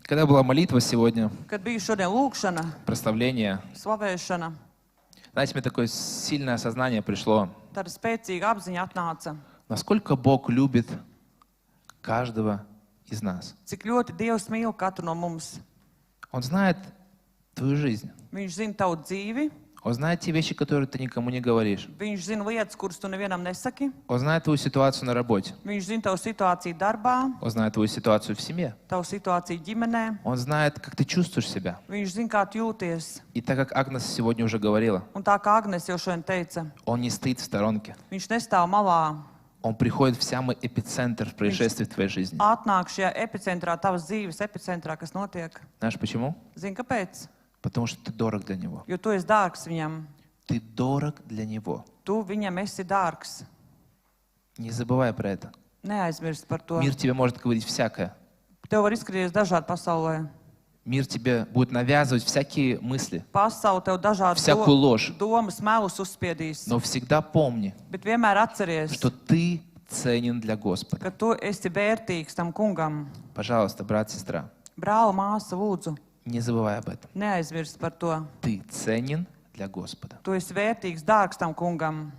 Когда была молитва сегодня, Kad bija šodien lūkšana, прославление, slavēšana, знаете, мне такое сильное осознание пришло, tāda spēcīga apziņa atnāca. насколько Бог любит каждого из нас. Cik ļoti Dievs mīl katru no mums. Он знает твою жизнь. Viņš zina tavu dzīvi, Он знает те вещи, которые ты никому не говоришь. viņš zina lietas, kuras tu nevienam nesaki, Он знает твою ситуацию на работе. viņš zina tavu situāciju darbā, Он знает твою ситуацию в семье. tavu situāciju ģimenē, Он знает, как ты чувствуешь себя. viņš zina, kā tu jūties. И так как Агнес сегодня уже говорила, Un tā kā Agnes jau šodien teica, он не стоит в сторонке. viņš nestāv malā, Он приходит в самый эпицентр происшествий в твоей жизни. atnāk šajā epicentrā, tavas dzīves epicentrā, kas notiek. Знаешь почему? Zini, kāpēc? Потому что ты дорог для Него. Jo tu esi dārgs viņam, Ты дорог для Него. tu viņam esi dārgs. Не забывай про это. Neaizmirst par to. Мир тебе может говорить всякое. Tev var izskatīties dažādi pasaulē. Мир тебе будет навязывать всякие мысли, Pasaule tev dažādas всякую ложь. domas, melus uzspiedīs. Но всегда помни, Bet vienmēr atceries, что ты ценен для Господа. ka tu esi vērtīgs tam kungam. Пожалуйста, брат, сестра, Brāl, māsa, lūdzu, не забывай об этом. neaizmirst par to. Ты ценен для Господа. Tu esi vērtīgs, dārgs tam kungam.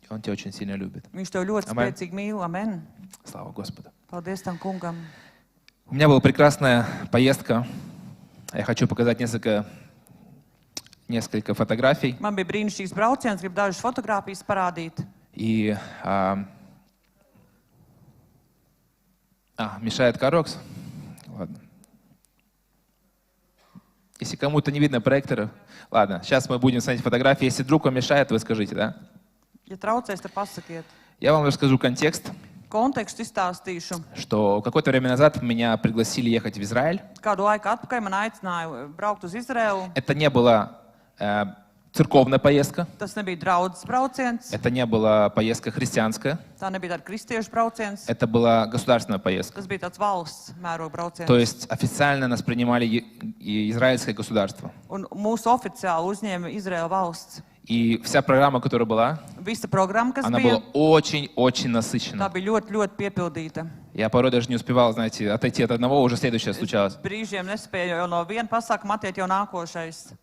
И Он тебя очень сильно любит. Viņš tev ļoti Amen. spēcīgi mīl. Amen. Слава Господу. Paldies tam kungam. У меня была прекрасная поездка. Я хочу показать несколько фотографий. Man bija brīnišķīgs brauciens, gribu dažas fotogrāfijas parādīt. И мешает Карокс. Ладно. Если кому-то не видно проектора, ладно, сейчас мы будем смотреть фотографии. Если вдруг вам мешает, вы скажите, да? Ja traucēs, tad pasakiet. Я вам расскажу контекст, Kontekstu izstāstīšu. что какое-то время назад меня пригласили ехать в Израиль. Kādu laiku atpakaļ man aicināja braukt uz Izraelu. Это не была церковная поездка, Tas nebija draudzes brauciens, это не была поездка христианская, tā nebija tāda kristiešu brauciens, это была государственная поездка. tas bija tāds valsts mēroga brauciens. То есть официально нас принимали и израильское государство. Un mūsu oficiāli uzņēma Izraela valsts. И вся программа, которая была, Visa programma, kas она bija, была очень-очень tā насыщена. bija ļoti, ļoti piepildīta. Я порой даже не успевал, знаете, отойти от одного, уже следующее случалось. Brīžiem nespēju jau no viena pasākuma attiekt jau nākošais.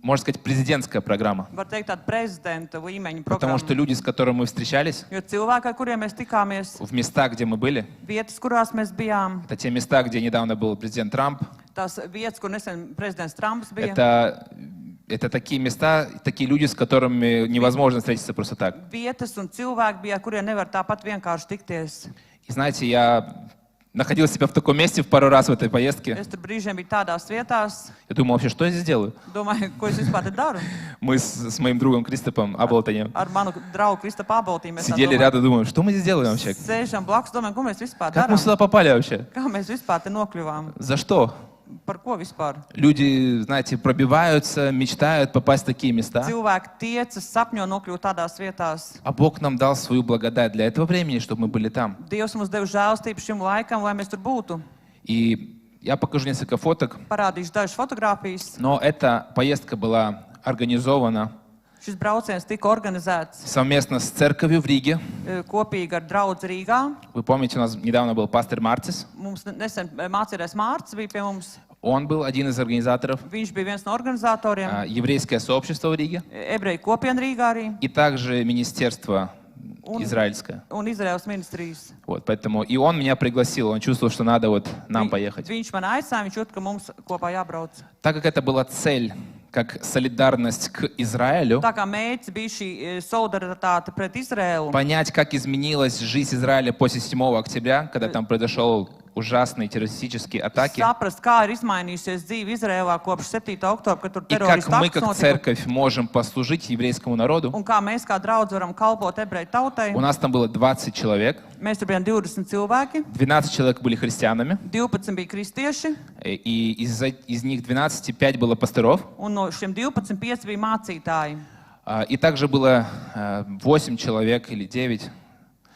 Можно сказать, президентская программа. Var teikt tāda prezidenta līmeņa Потому что programma. люди, с которыми мы встречались, Jo cilvēki, ar kuriem mēs tikāmies, в местах, где мы были, vietas, kurās mēs bijām, это те места, где недавно был президент Трамп, tās vietas, kur nesen prezidents Trumps bija, это такие места, такие люди, с которыми невозможно встретиться просто так. vietas un cilvēki bija, ar kuriem nevar tāpat vienkārši tikties. И знаете, я находил себя в таком месте в пару раз в этой поездке. Es tur brīžiem biju tādās vietās, Я думал, вообще, что я здесь делаю? domāju, ko es vispār te daru. Мы с моим другом Кристопом Аблтонем Ar manu draugu Kristapu Aboltīm mēs tā сидели domājam. рядом, думаем, что мы здесь делаем вообще? Sēžam blakus, domājam, ko mēs vispār Как мы darām. сюда попали вообще? Kā mēs vispār te nokļuvām? За что? Par ko vispār? Люди, знаете, пробиваются, мечтают попасть в такие места. Cilvēki tiecas, sapņo nokļūt tādās vietās. А Бог нам дал свою благодать для этого времени, чтобы мы были там. Dievs mums deva žēlstību šim laikam, lai mēs tur būtu. И я покажу несколько фоток, Parādīšu dažas fotogrāfijas. но эта поездка была организована Šis brauciens tika organizēts совместно с церковью в Риге. kopīgi ar draudzi Rīgā. Вы помните, у нас недавно был пастор Марцис. Mums nesen mācītājs Mārcis bija pie mums. Он был один из организаторов. Viņš bija viens no organizatoriem. Еврейское сообщество в Риге. Ebreju kopiena Rīgā arī. И также министерство израильское. Un Izraels ministrijas. Вот, поэтому и он меня пригласил, он чувствовал, что надо вот нам поехать. Viņš man aicināja, viņš jūt, ka mums kopā jābrauc. Так как это была цель, как солидарность к Израилю, Tā kā mērķis bija šī solidaritāte pret Izraēlu. понять, как изменилась жизнь Израиля после 7 октября, когда там произошел ужасные террористические атаки, Saprast, kā ir izmainījusies dzīve Izraēlā kopš 7. oktobra, kad tur и как teroristu мы, akts как notika. церковь, можем послужить еврейскому народу. Un kā mēs kā draudz varam kalpot ebreju tautai. У нас там было 20 человек, Mēs tur bijām 20 cilvēki, 12 человек были христианами, 12 bija kristieši, и из них 12, 5 было пасторов, un no šiem 12 5 bija mācītāji. и также было 8 человек или 9,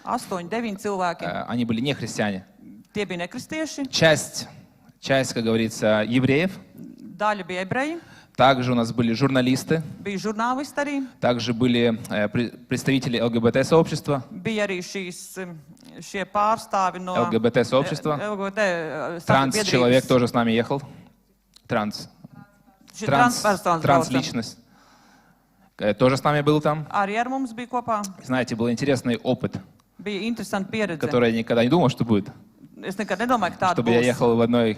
8, 9 cilvēki. они были не христиане. Tie bija nekristieši, Часть, как говорится, евреев. daļa bija ebreji, Также у нас были журналисты, bija žurnālisti arī, также были представители ЛГБТ-сообщества, bija arī šīs šie pārstāvi no ЛГБТ-сообщества. LGBT Транс-человек sabiedrības. тоже с нами ехал. Šie transpersonas brauca. Транс-личность. Тоже с нами был там. Arī ar mums bija kopā. Знаете, был интересный опыт, Bija interesanti pieredze. который я никогда не думал, что будет. Es nekad nedomāju, ka tāda Чтобы я būs. ехал в одной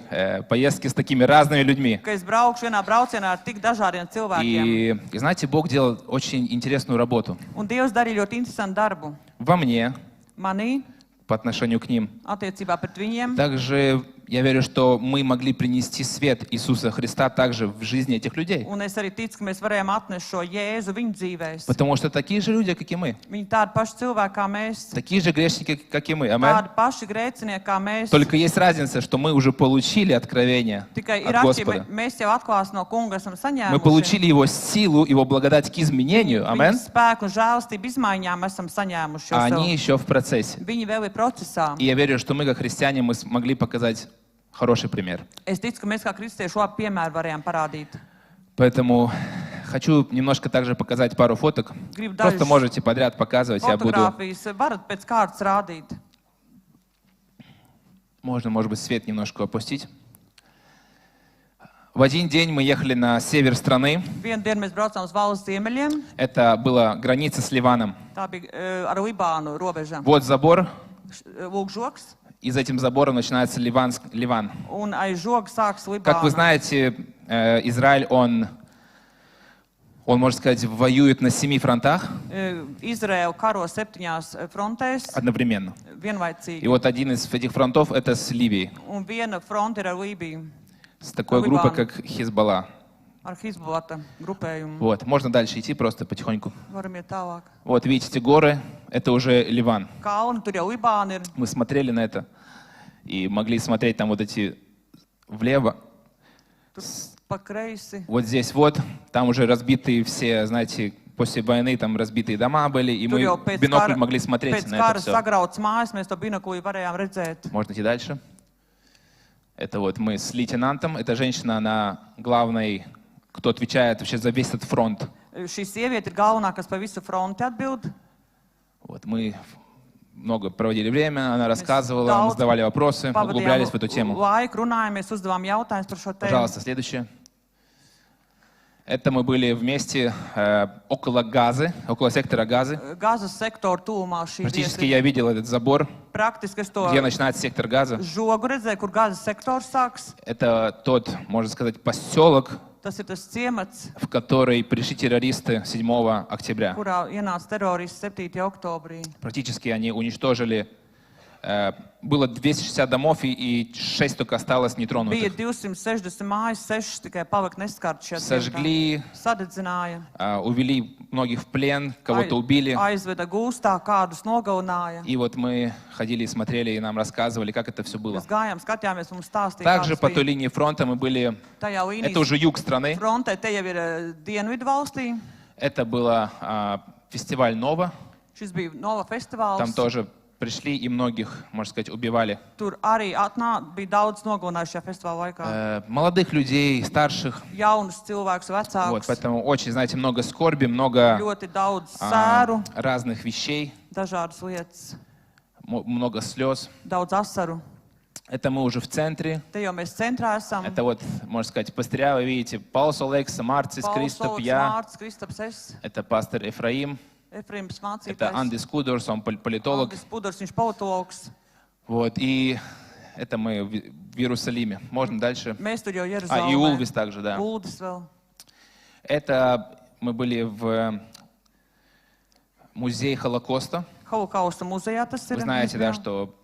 поездке с такими разными людьми. Ka es braukšu vienā braucienā ar tik dažādiem cilvēkiem. И знаете, Бог делал очень интересную работу. Un Dievs darīja ļoti interesantu darbu. Во мне, Manī, по отношению к ним. attiecībā pret viņiem. Также я верю, что мы могли принести свет Иисуса Христа также в жизни этих людей. Un es arī ticu, ka mēs varējām atnest šo Jēzu viņu dzīvēs. Потому что такие же люди, как и мы. Viņi tādi paši cilvēki kā mēs. Такие же грешники, как и мы. Амен. Tādi paši grēcinieki kā mēs. Только есть разница, что мы уже получили откровение Tikai ir от atšķirība. Господа. Mēs jau atklāsim no kunga, esam Мы saņēmuši. получили Его силу, Его благодать к изменению. Амен. Viņa spēku un žēlastību izmaiņām esam saņēmuši. А Jau они еще в процессе. Viņi vēl ir procesā. И я верю, что мы, как христиане, мы смогли показать хороший пример. Es ticu, ka mēs kā kristieši labu piemēru varējām parādīt. Поэтому хочу немножко также показать пару фоток. Gribu Просто dažas можете подряд показывать, я буду... fotogrāfijas varat pēc kārtas rādīt. Можно, может быть, свет немножко опустить. В один день мы ехали на север страны. Vienu dienu mēs braucām uz valsts ziemeļiem. Это была граница с Ливаном. Tā bija ar Libānu robeža. Вот забор, Lūk, žoks. и за этим забором начинается Ливан. Un aiz žoga sāks Как вы Libāna. знаете, Израиль, он, можно сказать, воюет на 7 фронтах Izraēla karo 7 frontēs одновременно. И vienlaicīgi. вот один из этих фронтов — это с Ливией, Un viena fronte ir ar Lībiju, с такой Ливан. группой, как Хизбалла. ar Hizbolata grupējumu. Вот, можно дальше идти просто потихоньку. Varam iet tālāk. Вот, видите, эти горы — это уже Ливан. Kalni, tur jau Libāna ir. Мы смотрели на это и могли смотреть там вот эти влево. Tur pa kreisi. Вот здесь вот, там уже разбитые все, знаете, после войны там разбитые дома были, и Tur мы jau в бинокль могли смотреть pēc на это kara все. sagrauts mājas, mēs to binoklī varējām redzēt. Можно идти дальше. Это вот мы с лейтенантом, это женщина, она главный, кто отвечает вообще за весь этот фронт. Šī sieviete ir galvenā, kas pa visu fronti atbild. Вот мы много проводили время, она рассказывала, мы задавали вопросы, углублялись в эту тему. Laiku runājāmies, uzdevām jautājumus par šo tēmu. Пожалуйста, следующее. Это мы были вместе около Газы, около сектора Газы. Gazas sektora tūmā šī Практически vieta. я видел этот забор, Praktiski es to где начинается сектор Газа. žogu redzēju, kur Gazas sektors sāks. Это тот, можно сказать, поселок, Tas ir tas ciemats, в который пришли террористы 7 октября. kurā ienāca terorists 7. oktobrī. Практически они уничтожили. Было 260 домов, и 6 только осталось Bija нетронутых. 260 mājas, 6 tikai palika neskarti šajā Сожгли, sadedzināja. увели многих в плен, кого-то убили. Aizveda gūstā, kādus nogalināja. И вот мы ходили и смотрели, и нам рассказывали, как это все было. Mēs gājām, skatījāmies, mums stāstīja, Также kādas по той bija. линии фронта мы были, Tajā это уже юг страны, frontē te jau ir dienvidu valstī. это было фестиваль Нова, Šis bija Nova festivāls. там тоже пришли и многих, можно сказать, убивали. Tur arī bija daudz nogalinājuši šajā festivāla laikā. Молодых людей, старших, Jaunus cilvēkus, вот, vecākus. поэтому очень, знаете, много скорби, много Ļoti daudz sēru, разных вещей, dažādas lietas, много слез. daudz asaru. Это мы уже в центре. Te jau mēs centrā esam. Это вот, можно сказать, пастыря, вы видите, Паулс Олекса, Марцис, Кристоп, я. Mārcis, Kristaps, es, Это пастор Ефраим. Efraims Это mācītājs. Андис Кудорс, он политолог. Andis Pudars, viņš politologs. Вот, и это мы в Иерусалиме. Можно дальше? Mēs tur jau И Jeruzalemē. Улвис также, да. Uldis vēl. Это мы были в музее Холокоста. Holokausta muzejā tas ir. Вы знаете, да, что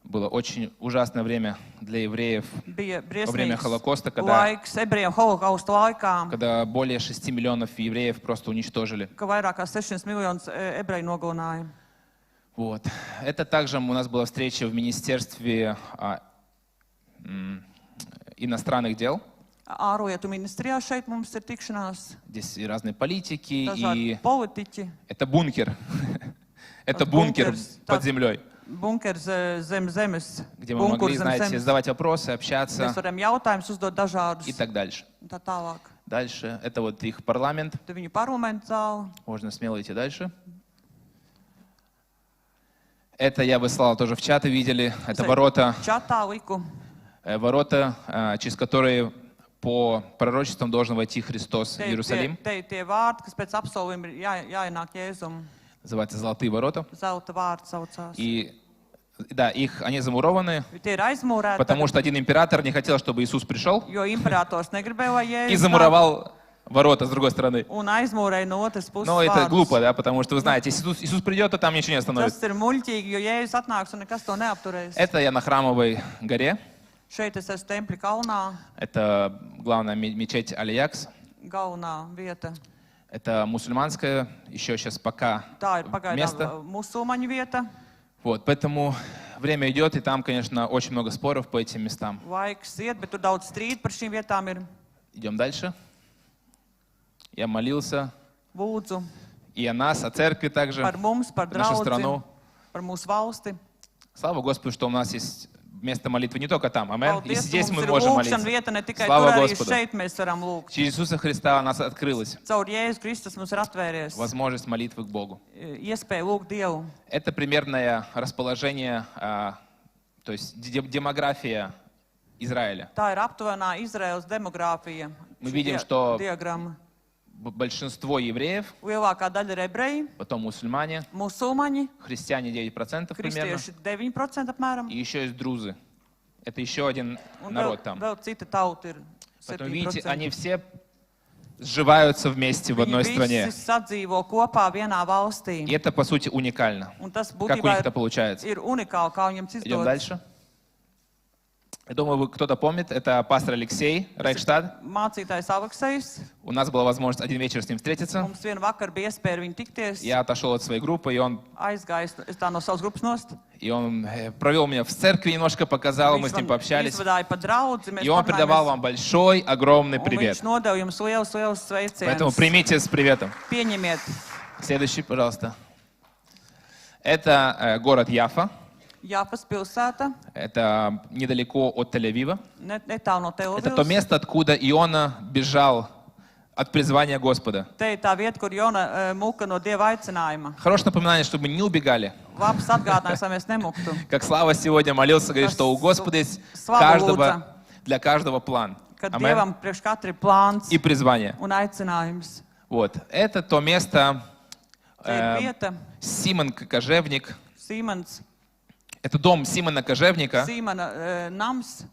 было очень ужасное время для евреев Bija во время briesmīgs Холокоста, когда laiks ebrejiem holokausta laikā, более 6 миллионов евреев просто уничтожили. ka vairāk kā 600 miljonus ebreju nogalināja. Вот. Это также у нас была встреча в Министерстве иностранных дел. Ārlietu ministrijā šeit mums ir tikšanās. Здесь и разные политики, Dažādi и politiķi. это бункер. Это Tas бункер bunkers, под tāds землей, Bunkers zem zemes. где мы могли, Bunkurs zem знаете, zemes. задавать вопросы, общаться Mēs varam jautājumus uzdot dažādus. и так дальше. Un tā tālāk. Дальше, это вот их парламент. Te viņu parlamentu zāli. Можно смело идти дальше. Это я выслал тоже в чат, и видели. Это Es ворота, čatā liku. через которые по пророчествам должен войти Христос в Иерусалим. Tie vārdi, kas pēc apsolījuma ir jāienāk Jēzum. Называется «Золотые ворота». Zelta vārds saucās. И да, они замурованы, Tie ir aizmūrēti, потому что один император не хотел, чтобы Иисус пришел, jo imperators negribēja, lai и Jēzus nāk замуровал ворота с другой стороны. un aizmūrēja no otras puses Но это vārdus. глупо, да, потому что вы знаете, если Иисус придет, то там ничего не остановится. Tas ir muļķīgi, jo Jēzus atnāks un nekas to neapturēs. Это я на Храмовой горе. Šeit es esmu Tempļa kalnā, Это главная мечеть Аль-Якс. galvenā vieta. Это мусульманская, еще сейчас пока Tā ir место. pagaidām musulmaņu vieta. Вот, поэтому время идет, и там, конечно, очень много споров по этим местам. Laiks iet, bet tur daudz strīdu par šīm vietām ir. Идем дальше. Я молился Lūdzu и о нас, о церкви также, par mums, par нашу draudzi, страну. par mūsu valsti. Слава Господу, что у нас есть место молитвы не только там, амин. И Paldies, здесь ka мы mums ir можем lūkšana молиться. vieta, ne tikai Slava tur, arī Господу. šeit mēs varam lūgt. Через Иисуса Христа у нас открылась Caur Jēzus Kristus mums ir atvērties возможность молитвы к Богу. iespēja lūgt Dievu. Это примерное расположение, то есть демография Израиля. Tā ir aptuvenā Izraēlas demogrāfija. Мы видим, что diagramma. большинство евреев, Lielākā daļa ir ebreji, потом мусульмане, musulmaņi, христиане 9% примерно, kristieši 9% apmēram. и еще есть друзы. Это еще один Un народ там. vēl cita tauta ir Поэтому, видите, 7%. они все сживаются вместе в одной Viņi стране. visi sadzīvo kopā vienā valstī. И это, по сути, уникально. Un tas Как у būtībā них это получается. ir unikāli, kā viņam Идем izdodas. дальше. Я думаю, кто-то помнит, это пастор Алексей Райхштадт. Mācītājs Aleksejs. У нас была возможность один вечер с ним встретиться. Mums vienu vakaru bija iespēja ar viņu tikties. Я отошел от своей группы, и он Aizgājis, es tā no savas grupas nost. провел меня в церкви немножко, показал, мы с Viņš ним man пообщались. izvadāja pa draudzi, mēs И он передавал parunājāmies. вам большой, огромный Un привет. viņš nodeva jums liels Поэтому sveiciens. примите с приветом. Pieņemiet. Следующий, пожалуйста. Это город Яфа. Jāfas pilsēta, Это недалеко от Тель-Авива. netālu no Это то Televīzijas. место, откуда Иона бежал от призвания Господа. Te ir tā vieta, kur Jona muka no Dieva aicinājuma. Хорошее напоминание, чтобы мы не убегали. Labs atgādinājums, lai mēs nemuktu. Как Слава сегодня молился, говорит, что у Господа есть для каждого план. Kad Амен. Dievam priekš katra ir plāns И призвание. un aicinājums. Вот. Это то место, Te ir vieta, Симон Кожевник. Sīmans, Это дом Симона Кожевника, Sīmana nams,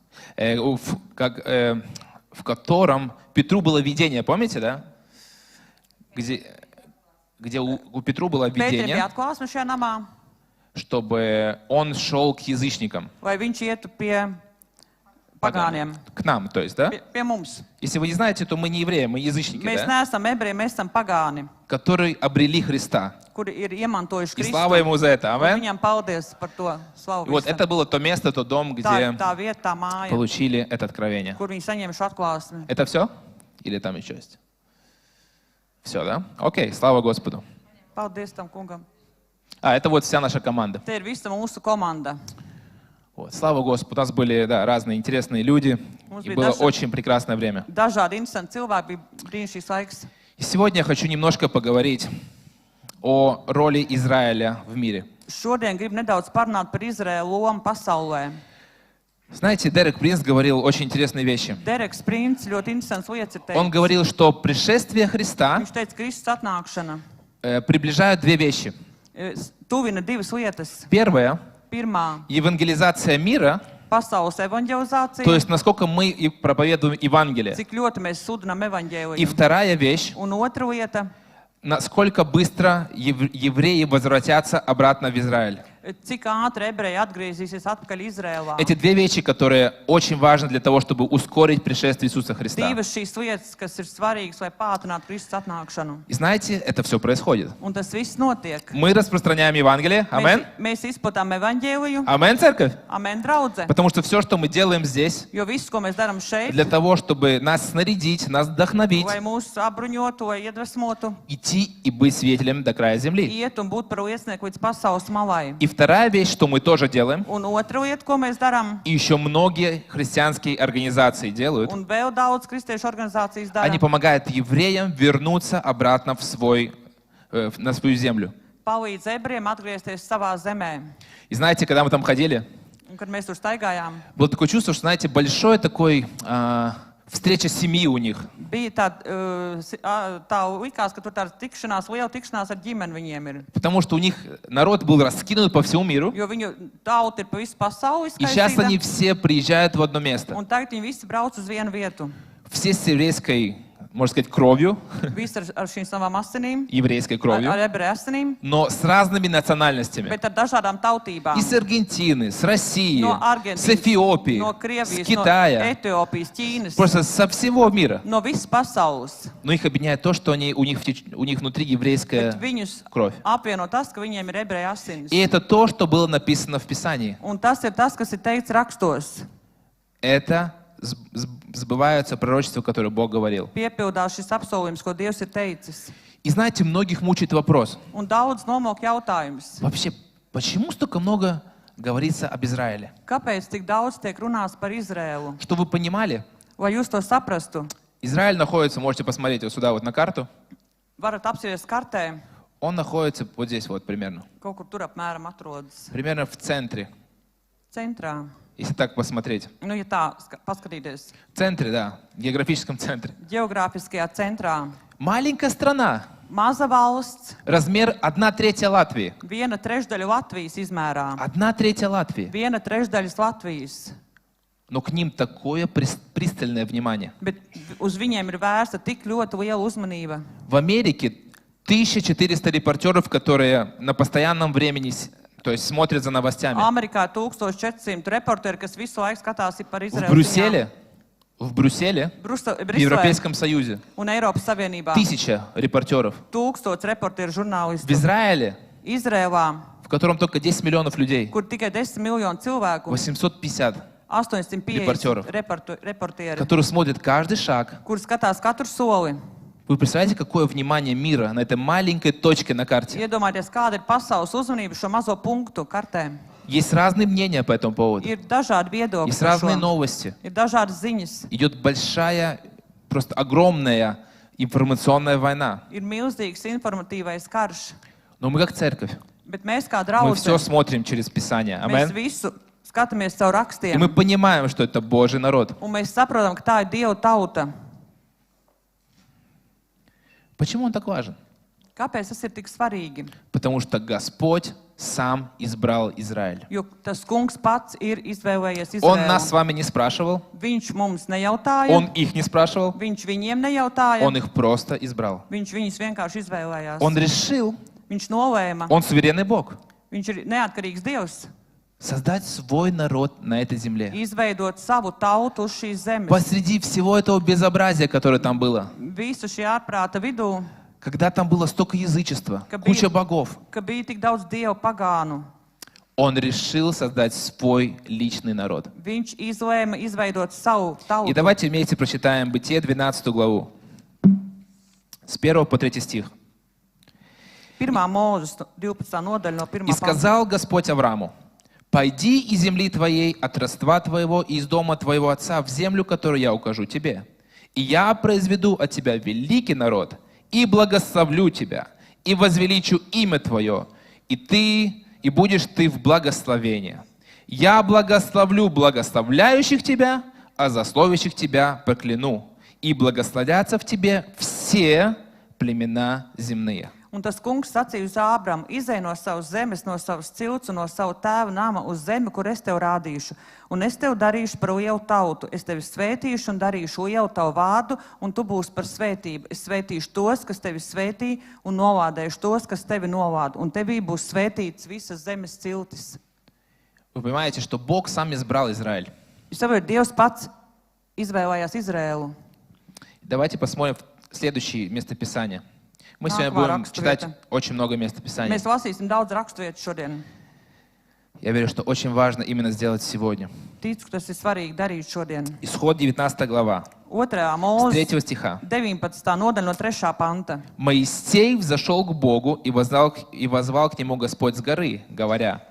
в котором Петру было видение, помните, да? Где у Петру было Pēterim bija видение, atklāsme šajā namā, чтобы он шел к язычникам, lai viņš ietu pie pagāniem, к нам, то есть, да? pie mums. Если вы не знаете, то мы не евреи, мы язычники, Mēs да? neesam ebreji, mēs esam pagāni, Которые обрели Христа. kuri ir iemantojuši И Kristu. слава Ему за это, Un амен. Viņam paldies par to slavu. И вот visam. это было то место, тот дом, Tā где ir tā vieta, tā māja, получили это откровение. kur viņi saņem šo atklāsmi. Это все? Или там еще есть? Все, да? Окей, слава Господу. Paldies tam kungam. Это вот вся наша команда. Te ir visa mūsu komanda. Вот, слава Господу. У нас были, да, разные интересные люди. Mums И bija было dažādi- очень прекрасное время. Dažādi interesanti cilvēki, bija brīnišķīgs laiks. И сегодня я хочу немножко поговорить о роли Израиля в мире. Šodien gribu nedaudz parunāt par Izraēlu lomu pasaulē. Знаете, Дерек Принц говорил очень интересные вещи. Dereks Princis ļoti interesants lietas ir Он teicis. говорил, что пришествие Христа Viņš teica, Kristus atnākšana приближает две вещи. Tuvina divas lietas. Первое Pirmā – евангелизация мира, - pasaules evanģelizācija. то есть насколько мы проповедуем Евангелие. Cik ļoti mēs sludinām И evaņģēliju. вторая вещь – Un otra lieta насколько быстро евреи возвратятся обратно в Израиль. cik ātri ebreji atgriezīsies atpakaļ Izrēlā. Эти две вещи, которые очень важны для того, чтобы ускорить пришествие Иисуса Христа. Divas šīs lietas, kas ir svarīgas, lai pātrinātu Kristus atnākšanu. И знаете, это все происходит. Un tas viss notiek. Мы распространяем Евангелие. Амен. Mēs izplatām evaņģēliju. Амен, церковь. Amen, draudze. Потому что все, что мы делаем здесь, Jo viss, ko mēs darām šeit, для того, чтобы нас снарядить, нас вдохновить, lai mūs apbruņotu, lai iedvesmotu, идти и быть свидетелем до края земли. iet un būt par liecinieku līdz pasaules malai. И вторая вещь, что мы тоже делаем, Un otra lieta, ko mēs darām, и еще многие христианские организации делают, un vēl daudz kristiešu organizācijas dara, они помогают евреям вернуться обратно на свою землю. palīdz ebrejiem atgriezties savā zemē. И знаете, когда мы там ходили, Un, kad mēs tur staigājām, было такое чувство, что, знаете, большой такой встреча семьи у них. bija tā likās, ka tur tāda tikšanās, liela tikšanās ar ģimeni viņiem ir. Потому что у них народ был раскинут по всему миру. Jo viņu tauta ir pa visu pasauli И сейчас они izkaisīta, все приезжают в одно место. un tagad viņi visi brauc uz vienu vietu. Все с еврейской, можно сказать, кровью, Visi ar šīm savām asinīm, еврейской ar кровью, ebreju asinīm, но с разными национальностями. bet ar dažādām tautībām. И с Аргентины, с России, No с Argentīnas, Эфиопии, no с Krievijas, no Китая. Etiopijas, Ķīnas, Просто со всего мира. no visas pasaules. Но их объединяет то, что у них внутри еврейская Bet viņus кровь. apvieno tas, ka viņiem ir ebreju asinis. И это то, что было написано в Писании. Un tas ir tas, kas ir teikts rakstos. Это сбывается пророчество, которое Бог говорил. Piepildās šis apsolījums, ko Dievs ir teicis. И знаете, многих мучает вопрос. Un daudz nomok jautājums. Вообще, почему столько много говорится об Израиле? Kāpēc tik daudz tiek runāts par Izrēlu? Чтобы вы понимали, Vai jūs to saprastu? Израиль находится, можете посмотреть вот сюда вот на карту, Varat apspriest kartē, он находится вот здесь вот примерно. kaut kur tur apmēram atrodas Примерно в центре, centrā. если так посмотреть. Nu, ja tā paskatīties, В центре, да, в географическом центре. geogrāfiskajā centrā. Маленькая страна, Maza valsts, размер 1/3 Латвии. 1/3 Latvijas izmērā. 1/3 Латвии. 1/3 Latvijas. Но к ним такое пристальное внимание. Bet uz viņiem ir vērsta tik ļoti liela uzmanība. В Америке 1400 репортеров, которые на постоянном времени, то есть смотрят за новостями. Amerikā 1400 reporteri, kas visu laiku skatās par В Izraēlu. Брюсселе, в Briselē Европейском Союзе un Eiropas Savienībā 1000 репортеров. 1000 reporteru В žurnālistu. Израиле, Izrēlā, в котором только 10 миллионов людей, kur tikai 10 miljonu cilvēku, 850, 850 Reporteri. reportieri, которые смотрят каждый шаг. kur skatās katru soli. Вы представляете, какое внимание мира на этой маленькой точке на карте? Iedomājieties, kāda ir pasaules uzmanība šo mazo punktu kartē. Есть разные мнения по этому поводу. Ir dažādi viedokļi, Есть par разные šo. новости. Ir dažādas ziņas, Идет большая, просто огромная информационная война. ir milzīgs informatīvais karš. Но мы как церковь, Bet mēs kā мы все draugi, смотрим через Писание. mēs Амен. visu skatāmies caur И мы rakstiem. понимаем, что это Божий народ. Un mēs saprotam, ka tā ir Dieva tauta. Почему он так важен? Kāpēc tas ir tik svarīgi? Потому что Господь сам избрал Израиль. Jo tas kungs pats ir izvēlējies Он нас с Izraēlu. вами не спрашивал, Viņš mums nejautāja, Он их не спрашивал, viņš viņiem nejautāja, Он их просто избрал. viņš viņus vienkārši izvēlējās. Он решил, Viņš nolēma, Он суверенный Бог, viņš ir neatkarīgs Dievs, создать свой народ на этой земле. izveidot savu tautu uz šīs zemes. Посреди всего этого безобразия, которое там было, Visu šī ārprāta vidū, когда там было столько язычества, куча богов, ka bija tik daudz Dievu pagānu, Он решил создать свой личный народ. viņš izlēma izveidot savu И tautu. давайте вместе прочитаем Бытие 12 главу, с 1 по 3 стих. 1. Mūzes 12. nodaļa no 1. «И сказал Господь Аврааму: пойди из земли твоей, от родства твоего и из дома твоего отца в землю, которую я укажу тебе. И я произведу от тебя великий народ, и благословлю тебя, и возвеличу имя твое, и будешь ты в благословении. Я благословлю благословляющих тебя, а злословящих тебя прокляну, и благословятся в тебе все племена земные». Un tas kungs sacīja uz Ābramu: izej no savas zemes, no savas cilts un no savu tēva nama uz zemi, kur es tev rādīšu. Un es tev darīšu par lielu tautu. Es tevi svētīšu un darīšu lielu tavu vārdu, un tu būsi par svētību. Es svētīšu tos, kas tevi svētī, un novādēšu tos, kas tevi novāda. Un tevī būs svētīts visas zemes ciltis. Вы понимаете, что Бог сам избрал Израиль. Jūs saprotat, Dievs pats izvēlējās Izrēlu. Давайте посмотрим следующее местописание. Мы Nākamā сегодня будем raksturvieta. читать очень много местописаний. Mēs lasīsim daudz raksturvietu šodien. Я верю, что очень важно именно сделать сегодня. Ticu, ka tas ir svarīgi darīt šodien. Исход 19 глава, 2. с mūzes 3 стиха. 19. nodaļa no 3. panta. «Моисей взошел к Богу, и возвал к нему Господь с горы, говоря: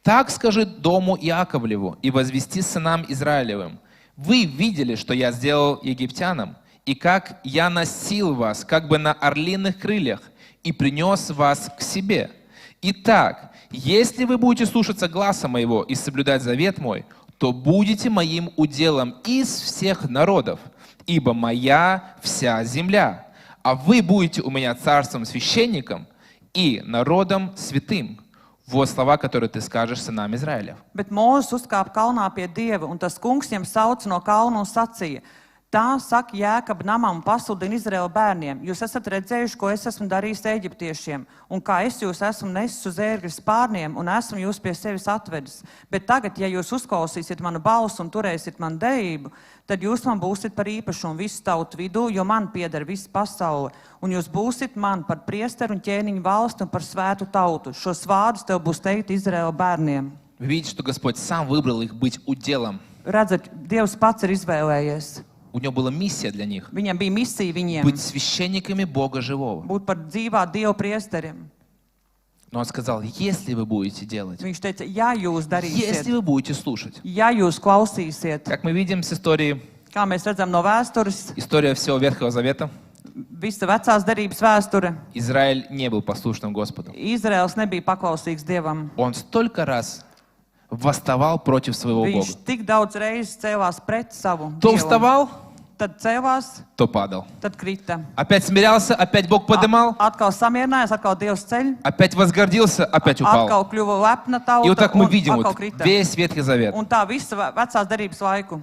так скажи дому Иаковлеву и возвести сынам Израилевым: вы видели, что я сделал египтянам, и как я носил вас, как бы на орлиных крыльях, и принес вас к себе. Итак, если вы будете слушаться гласа моего и соблюдать завет мой, то будете моим уделом из всех народов, ибо моя вся земля, а вы будете у меня царством священником и народом святым. Вот слова, которые ты скажешь сынам Израиля. Bet Mūzes uzkāpa kalnā pie Dieva, un tas kungs viņam sauca no kalna un sacīja: Tā saka Jēkaba namam un pasludina Izraēla bērniem: Jūs esat redzējuši, ko es esmu darījis eģiptiešiem, un kā es jūs esmu nesis uz ērgļa spārniem un esmu jūs pie sevis atvedis. Bet tagad, ja jūs uzklausīsiet manu balsi un turēsiet manu derību, tad jūs man būsiet par īpašumu visu tautu vidū, jo man pieder visa pasaule. Un jūs būsiet man par priesteru un ķēniņu valsti un par svētu tautu. Šos vārdus tev būs teikt Izraēla bērniem. Вы видите, что Господь сам выбрал их быть уделом. Redzat, Dievs pats ir izvēlējies. У него была миссия для них. Viņam bija misija viņiem Быть священниками Бога живого. būt par dzīvā Dieva priesteriem. Но он сказал, если вы будете делать, Viņš teica, ja jūs darīsiet, если вы будете слушать. ja jūs klausīsiet, Как мы видим с истории, kā mēs redzam no vēstures, история всего Ветхого Завета, visa vecās derības vēsture, Израиль не был послушным Господу. Izraels nebija paklausīgs Dievam. Он столько раз восставал против своего Бога. Viņš tik daudz reizes cēlās pret savu То Dievu. вставал, Tad cēlās, то падал. tad krita. Опять смирялся, опять Бог поднимал, Atkal samierinājās, atkal Dievs ceļ, опять возгордился, опять упал. atkal kļuva lepna И вот tauta так мы un видим atkal вот krita. весь Ветхий Завет. Un tā visa vecās derības laiku.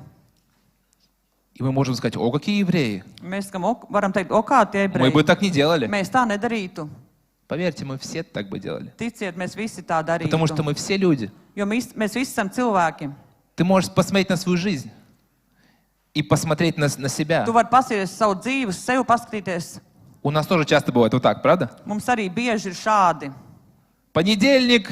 И мы можем сказать, о, какие евреи. Mēs varam teikt, o kā tie Мы бы ebreji, так не делали. mēs tā nedarītu. Поверьте, мы все так бы делали. Ticiet, mēs visi tā darītu. Потому что мы все люди. Jo mēs visi esam cilvēki. Ты можешь посмотреть на свою жизнь и посмотреть на себя. Tu vari paskatīties savu dzīvi, sev paskatīties. У нас тоже часто бывает вот так, правда? Mums arī bieži ir šādi. Понедельник,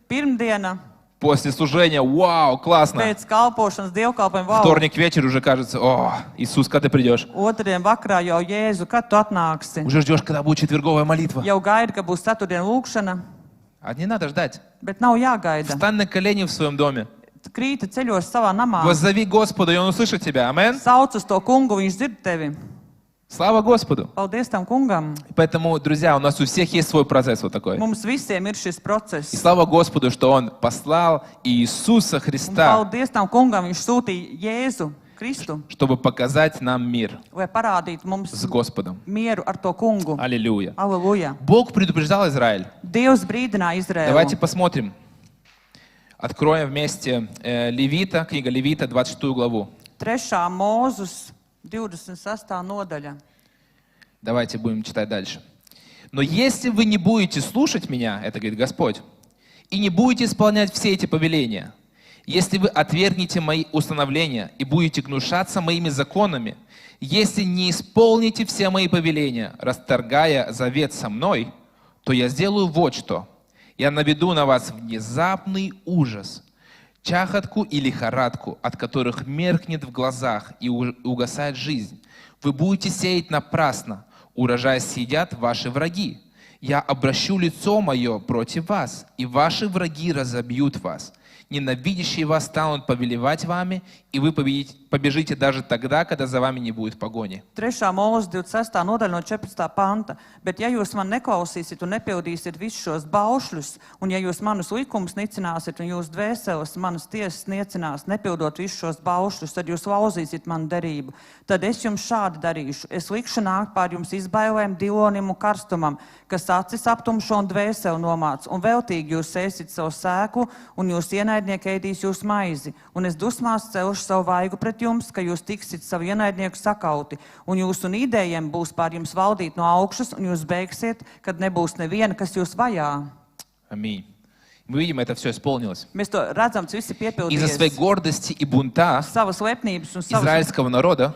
Pirmdiena, после служения, вау, классно. pēc kalpošanas, dievkalpojuma, wow. Вторник вечер уже кажется, о, Иисус, когда ты придешь? Otradien vakarā jau Jēzu, kad tu atnāksi? Уже ждешь, когда будет четверговая молитва. Jau gaidi, ka būs ceturtdiena lūkšana, А не надо ждать. bet nav jāgaida. Встань на колени в своем доме. Krīti ceļos savā namā. Воззови Господа, и Он услышит тебя. Амин. Sauc uz to kungu, viņš dzird tevi. Слава Господу. Paldies tam kungam. Поэтому, друзья, у нас у всех есть свой процесс вот такой. Mums visiem ir šis И process. слава Господу, что Он послал Иисуса Un Христа, paldies tam kungam, viņš sūtīja Jēzu Kristu, чтобы показать нам мир lai parādītu mums с Господом. mieru ar to kungu. Аллилуйя. Aleluja. Bог предупреждал Израиль. Dievs brīdināja Izraēlu. Давайте посмотрим. Откроем вместе Левита, книга Левита, 26 главу. 3. Mūzus 26. nodaļa. Давайте будем читать дальше. Но если вы не будете слушать меня, это говорит Господь, и не будете исполнять все эти повеления, если вы отвергнете мои установления и будете гнушаться моими законами, если не исполните все мои повеления, расторгая завет со мной, то я сделаю вот что. Я наведу на вас внезапный ужас, чахотку и лихорадку, от которых меркнет в глазах и угасает жизнь. Вы будете сеять напрасно, урожай съедят ваши враги. Я обращу лицо мое против вас, и ваши враги разобьют вас. Ненавидящие вас станут повелевать вами, и вы побежите даже тогда, когда за вами не будет погони. 3. mūzes 26. nodaļa no 14. panta. Bet ja jūs man neklausīsiet un nepildīsiet visus šos baušļus, un ja jūs manus likumus nicināsiet un jūs dvēseles manas tiesas niecinās, nepildot visus šos baušļus, tad jūs lauzīsiet manu derību. Tad es jums šādi darīšu. Es likšu nākt pār jums izbailēm, dilonim un karstumam, kas acis aptumšo un dvēseli nomāc, un veltīgi jūs ēsit savu sēklu, un jūs ienaidnieki ēdīs jūsu maizi. Un es dusmās celšu savu vaigu pret jums, ka jūs tiksit savu ienaidnieku sakauti, un jūsu nīdējiem būs pār jums valdīt no augšas, un jūs beigsiet, kad nebūs neviena, kas jūs vajā. Аминь. Мы видим, это все исполнилось. Mēs to redzam, tas viss ir Из-за своей piepildījies. гордости и бунта Savas lepnības un savas израильского народа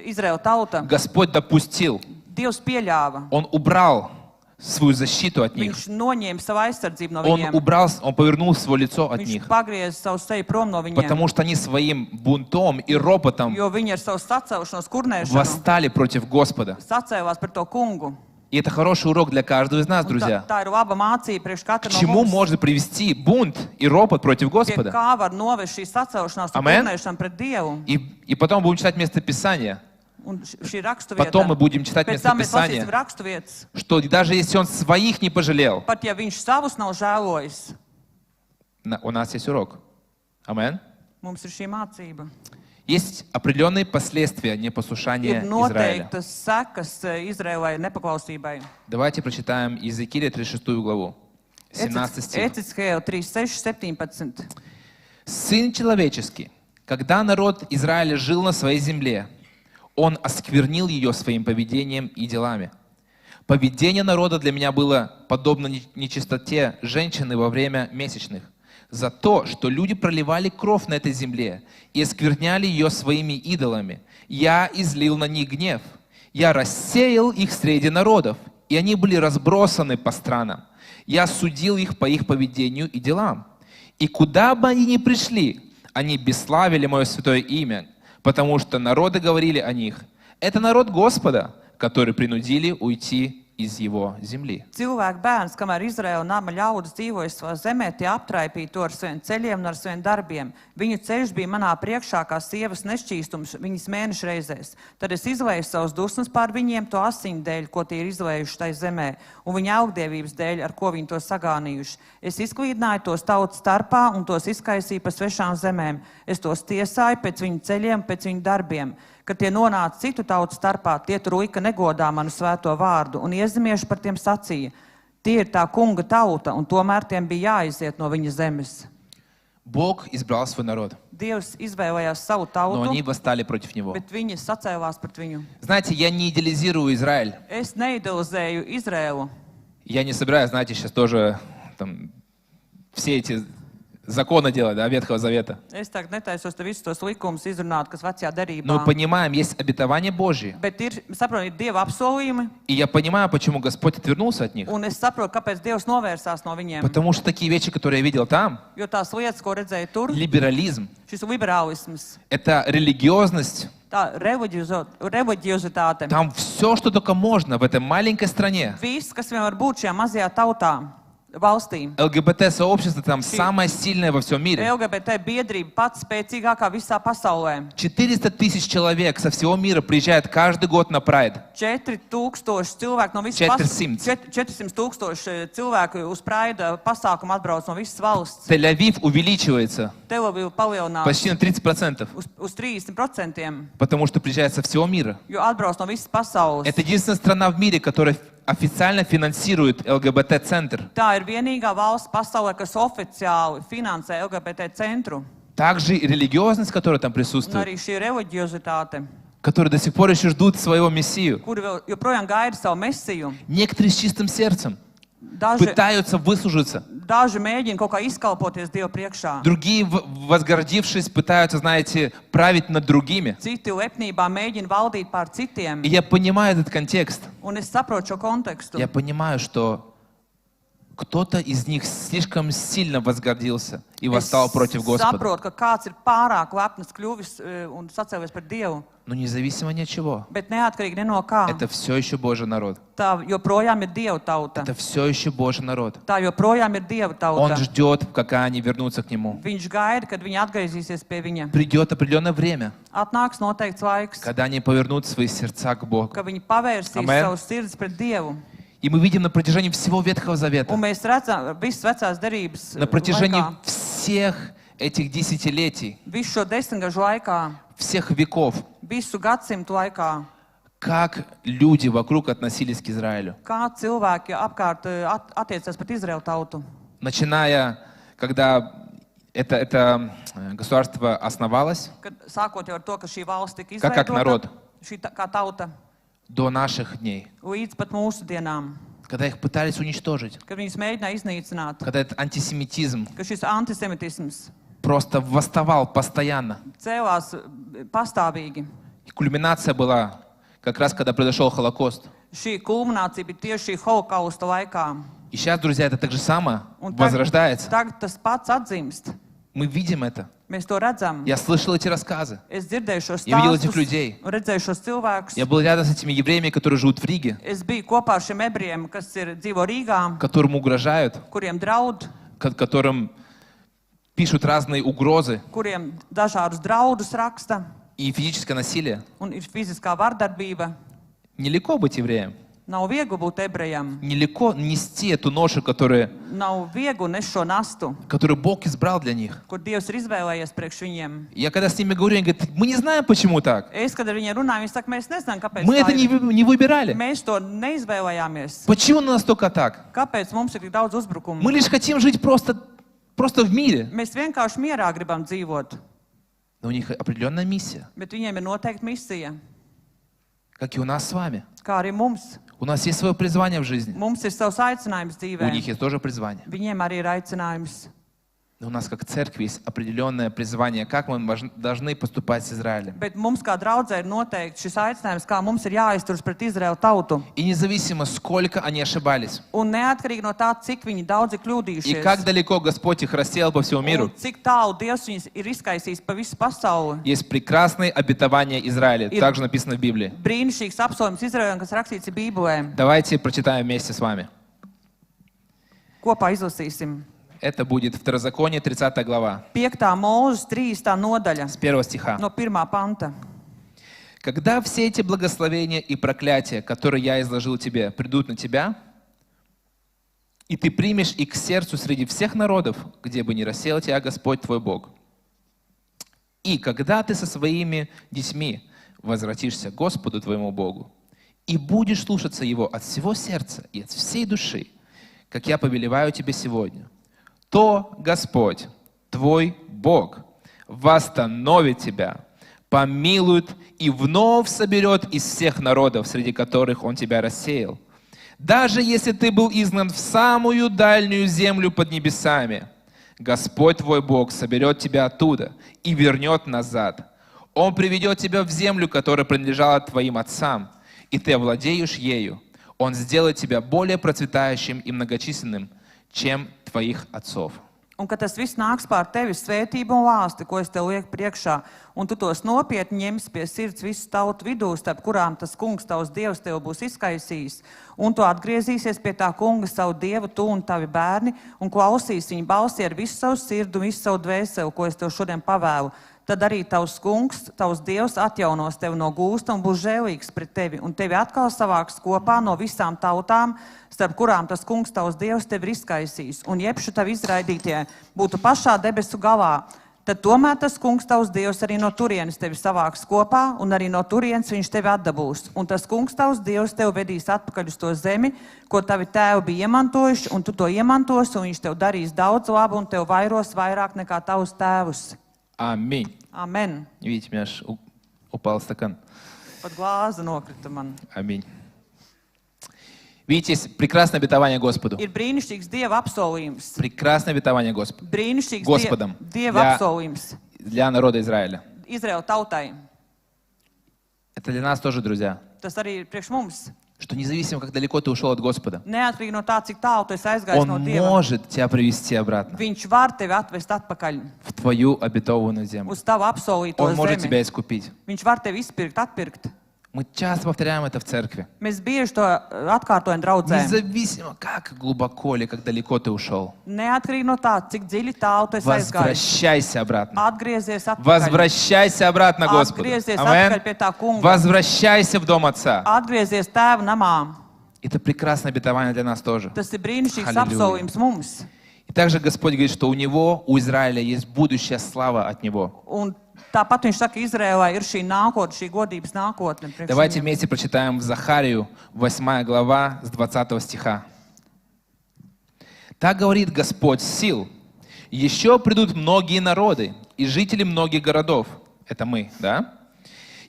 Izraēla tauta. Господь допустил, Dievs pieļāva. Он убрал свою защиту от них. Viņš noņēma savu aizsardzību no Он viņiem. Он повернул свое лицо от Viņš них, pagrieza savu seju prom no viņiem. потому что они своим бунтом и ропотом Jo viņi ar savu sacēlušanos, kurnēšanu восстали против Господа. sacēlās par to kungu. И это хороший урок для каждого из нас, Un друзья. tā ir laba mācība priekš katra К no чему mums. может привести бунт и ропот против Pie Господа? kā var novest šī sacēlušanās un Amen. kurnēšana pret Dievu. И потом будем читать местописание. Un šī raksturvieta, Потом мы будем читать pēc tam mēs lasīsim местописание, raksturvietas, что даже если он своих не пожалел, pat ja viņš savus nav žēlojis, у нас есть урок. Амен. mums ir šī mācība. Есть определенные последствия непослушания Ir Израиля. noteiktas sekas Izraēlai nepaklausībai. Давайте прочитаем Иезекииля 36 главу, 17 стих. Ecēskeela 3:6-17. «Сын человеческий, когда народ Израиля жил на своей земле, он осквернил ее своим поведением и делами. Поведение народа для меня было подобно нечистоте женщины во время месячных. За то, что люди проливали кровь на этой земле и оскверняли ее своими идолами, я излил на них гнев. Я рассеял их среди народов, и они были разбросаны по странам. Я судил их по их поведению и делам. И куда бы они ни пришли, они бесславили мое святое имя, потому что народы говорили о них. Это народ Господа, который принудили уйти из его земли». Cilvēku bērns, kamēr Izraēla nama ļaudis dzīvoja savā zemē, tie aptraipīja to ar saviem ceļiem un ar saviem darbiem. Viņu ceļš bija manā priekšā kā sievas nešķīstums viņas mēneša reizēs. Tad es izlēju savus dusmas pār viņiem to asiņu dēļ, ko tie ir izlējuši tai zemē, un viņa augdievības dēļ, ar ko viņi to sagānījuši. Es izklīdināju tos tautas starpā un tos izkaisīju pa svešām zemēm. Es tos tiesāju pēc viņu ceļiem, pēc viņu darbiem. Kad tie nonāca citu tautu starpā, tie tur uika negodā manu svēto vārdu, un iezemieši par tiem sacīja: tie ir tā kunga tauta, un tomēr tiem bija jāiziet no viņa zemes. Бог избрал свой народ, Dievs izvēlējās savu но они tautu, восстали против него. bet viņi sacēlās pret viņu. Знаете, я не идеализирую Израиль. Es neidealizēju Izraēlu. Я не собираюсь, знаете, сейчас тоже там, все эти законы делать, да, Ветхого Завета. Es tagad netaisos te visus tos likumus izrunāt, kas vecajā Но мы derībā. понимаем, есть обетование Божье. Bet saprotu, ir Dieva apsolījumi, И я понимаю, почему Господь отвернулся от них. un es saprotu, kāpēc Dievs novērsās no viņiem. Потому что такие вещи, которые я видел там, Jo tās lietas, ko redzēju tur, либерализм, šis liberālisms, это религиозность, tā reliģiozitāte, там все, что только можно в этой маленькой стране. viss, kas vien var būt šajā mazajā tautā, valstī. ЛГБТ-сообщество там самое сильное во всем мире. LGBT biedrība pats spēcīgākā visā pasaulē. 400 тысяч человек со всего мира приезжают каждый год на Прайд. 4000 cilvēku no visas 400 tūkstoši cilvēku uz Praida pasākumu atbrauc no visas valsts. Тель-Авив увеличивается Tel-Aviv palielinās почти на 30%, uz 30%, потому что приезжают со всего мира. jo atbrauc no visas pasaules. Это единственная страна в мире, которая официально финансирует ЛГБТ-центр. Tā ir vienīgā valsts pasaulē, kas oficiāli finansē LGBT centru. Также и религиозность, которая там Un присутствует, arī šī reliģiozitāte, которые до сих пор еще ждут своего Мессию. kuri vēl joprojām gaida savu mesiju. Некоторые с чистым сердцем Daži пытаются выслужиться. mēģina kaut kā izkalpoties Dievu priekšā. Другие, возгордившись, пытаются, знаете, править над другими. Citi lepnībā mēģina valdīt pār citiem. И я понимаю этот контекст. Un es saprotu šo kontekstu. Я понимаю, что кто-то из них слишком сильно возгордился и восстал против Господа. Saprotu, ka kāds ir pārāk lepns kļuvis un sacēlies pret Dievu. Но независимо ни от чего. Bet neatkarīgi ne no kā. Это все еще Божий народ. Tā joprojām ir Dieva tauta. Это все еще Божий народ. Tā joprojām ir Dieva Он tauta. ждет, когда они вернутся к Нему. Viņš gaida, kad viņi atgriezīsies pie viņa. Придет определенное время, Atnāks noteikts laiks, когда они повернут свои сердца к Богу. ka viņi pavērsīs Amen. savus sirdis pret Dievu. И мы видим на протяжении всего Ветхого Un Завета, mēs redzam visas vecās derības на протяжении laikā, всех этих десятилетий, visu šo desmitgažu laikā, всех веков, visu gadsimtu laikā, как люди вокруг относились к Израилю. kā cilvēki apkārt attiecas pret Izraēlu tautu. Начиная, когда это государство основалось, Kad, sākot jau ar to, ka šī valsts tika Как народ. izveidota, kā tauta, до наших дней, līdz pat mūsu dienām, когда их пытались уничтожить, kad viņus mēģināja iznīcināt, когда этот антисемитизм ka šis antisemitisms просто восставал постоянно. cēlās pastāvīgi. И кульминация была как раз, когда произошел Холокост. Šī kulminācija bija tieši šī holokausta laikā. И сейчас, друзья, это так же самое Un возрождается. tagad tas pats atdzimst. Мы видим это. Mēs to redzam. Я слышал эти рассказы. Es dzirdēju šos Я видел этих stāstus, людей. redzēju šos cilvēkus. Я был рядом с этими евреями, которые живут в Риге, Es biju kopā ar šiem ebrejiem, kas dzīvo Rīgā, которым угрожают, kuriem draud, которым пишут разные угрозы. kuriem dažādus draudus raksta. и физическое насилие. un ir fiziskā vardarbība. Нелегко быть евреем. Nav viegli būt ebrejam, Нелегко нести эту ношу, которую nav viegli nest šo nastu, Бог избрал для них. kur Dievs ir izvēlējies priekš viņiem. Я когда с ними говорю, они говорят, мы не знаем, почему так. Es, kad ar viņiem runāju, viņi saka, mēs nezinām, kāpēc Мы это tā ir. не выбирали. Mēs to neizvēlējāmies. Почему на нас только так? Kāpēc mums ir tik daudz uzbrukumu? Мы лишь хотим жить просто в мире. Mēs vienkārši mierā gribam dzīvot, Но у них определенная миссия, bet viņiem ir noteikti misija, как и у нас с вами. kā arī mums. У нас есть свое призвание в жизни. Mums ir savs aicinājums У dzīvē. них есть тоже призвание. Viņiem arī ir aicinājums. Но у нас как церкви есть определенное призвание, как мы должны поступать с Израилем. Bet mums kā draudzē ir noteikti šis aicinājums, kā mums ir jāizturas pret Izraēlu tautu. И независимо, сколько они ошибались, Un neatkarīgi no tā, cik viņi daudz ir и kļūdījušies, как далеко Господь их рассеял по всему un миру, cik tālu Dievs viņus ir izkaisījis pa visu pasauli. есть прекрасные обетования Израиля, И- также написано в Библии. Brīnišķīgs apsolījums Izraēlam, kas rakstīts ir Bībelē. Давайте прочитаем вместе с вами. Kopā izlasīsim. Это будет Второзаконие, 30 глава, 5. mūžas 3. nodaļa с 1 стиха. no 1. panta. «Когда все эти благословения и проклятия, которые я изложил тебе, придут на тебя, и ты примешь их к сердцу среди всех народов, где бы ни рассеял тебя Господь твой Бог, и когда ты со своими детьми возвратишься к Господу твоему Богу, и будешь слушаться Его от всего сердца и от всей души, как я повелеваю тебе сегодня, то Господь, твой Бог, восстановит тебя, помилует и вновь соберет из всех народов, среди которых Он тебя рассеял. Даже если ты был изгнан в самую дальнюю землю под небесами, Господь твой Бог соберет тебя оттуда и вернет назад. Он приведет тебя в землю, которая принадлежала твоим отцам, и ты овладеешь ею. Он сделает тебя более процветающим и многочисленным, чем твоих отцов». Un kad tas viss nāks pār tevi svētību un lāsti, ko es tev lieku priekšā, un tu tos nopietni ņemsi pie sirds visu tautu vidū, starp kurām tas kungs, tavs Dievs, tev būs izkaisījis, un tu atgriezīsies pie tā kunga, savu Dievu, tu un tavi bērni, un klausīs viņa balsi ar visu savu sirdu, visu savu dvēseli, ko es tev šodien pavēlu. Tad arī tavs kungs, tavs Dievs atjaunos tevi no gūsta un būs žēlīgs pret tevi, un tevi atkal savāks kopā no visām tautām, starp kurām tas kungs, tavs Dievs, tevi ir izkaisījis. Un jebšu tavi izraidītie būtu pašā debesu galā, tad tomēr tas kungs, tavs Dievs, arī no turienes tevi savāks kopā, un arī no turienes viņš tevi atdabūs. Un tas kungs, tavs Dievs, tevi vedīs atpakaļ uz to zemi, ko tavi tēvi bija iemantojuši, un tu to iemantosi, un viņš tev darīs daudz labu, un tev vairos vairāk nekā tavus tēvus. Аминь. Amen. Видите, у меня аж упал стакан. Pat glāze nokrita man. Аминь. Видите, есть прекрасное обетование Господу. Ir brīnišķīgs Dieva apsolījums. Прекрасное обетование Господу. Brīnišķīgs Господом. Dieva apsolījums Для народа Израиля. Izraēla tautai. Это для нас тоже, друзья. Tas arī ir priekš mums. Что независимо, как далеко ты ушел от Господа, Neatkarīgi no tā, cik tālu tu esi aizgājis no Он Dieva, может тебя привести обратно Viņš var tevi atvest atpakaļ в твою обетованную землю. uz tavu apsolīto Он может zemi. тебя искупить. Viņš var tevi izpirkt, atpirkt. Мы часто повторяем это в церкви. Mēs bieži to atkārtojam draudzē. Независимо, как глубоко или как далеко ты ушел. Neatkarīgi no tā, cik dziļi tālu tu esi aizgājis. Возвращайся обратно. Atgriezies atpakaļ. Возвращайся обратно к Господу. Atgriezies Аминь. atpakaļ pie tā kunga. Возвращайся в дом Отца. Atgriezies tēva namā. Это прекрасное обетование для нас тоже. Tas ir brīnišķīgs Halleluja. apsolījums mums. И также Господь говорит, что у Него, у Израиля есть будущая слава от Него. Un tāpat viņš saka, Izrēlē ir šī nākotne, šī godības nākotne. priekš Давайте viņiem. вместе прочитаем в Захарию, 8 глава, с 20 стиха. «Так говорит Господь сил, еще придут многие народы и жители многих городов». Это мы, да?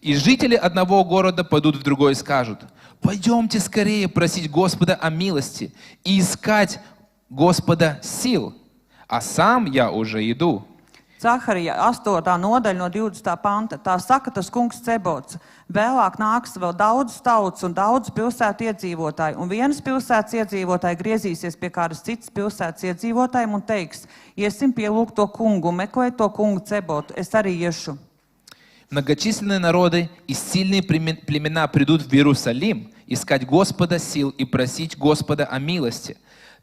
«И жители одного города пойдут в другой и скажут: пойдемте скорее просить Господа о милости и искать Господа сил, а сам я уже иду». Zaharija 8. nodaļa no 20. panta. Tā saka tas kungs Cebots. Vēlāk nāks vēl daudz tauts un daudz pilsētu iedzīvotāju, un vienas pilsētas iedzīvotāji griezīsies pie kādas citas pilsētas iedzīvotājiem un teiks: iesim pielūgt to kungu, meklēt to kungu Cebotu, es arī iešu. Многочисленные народы и сильные племена придут в Иерусалим искать Господа сил и просить Господа о милости.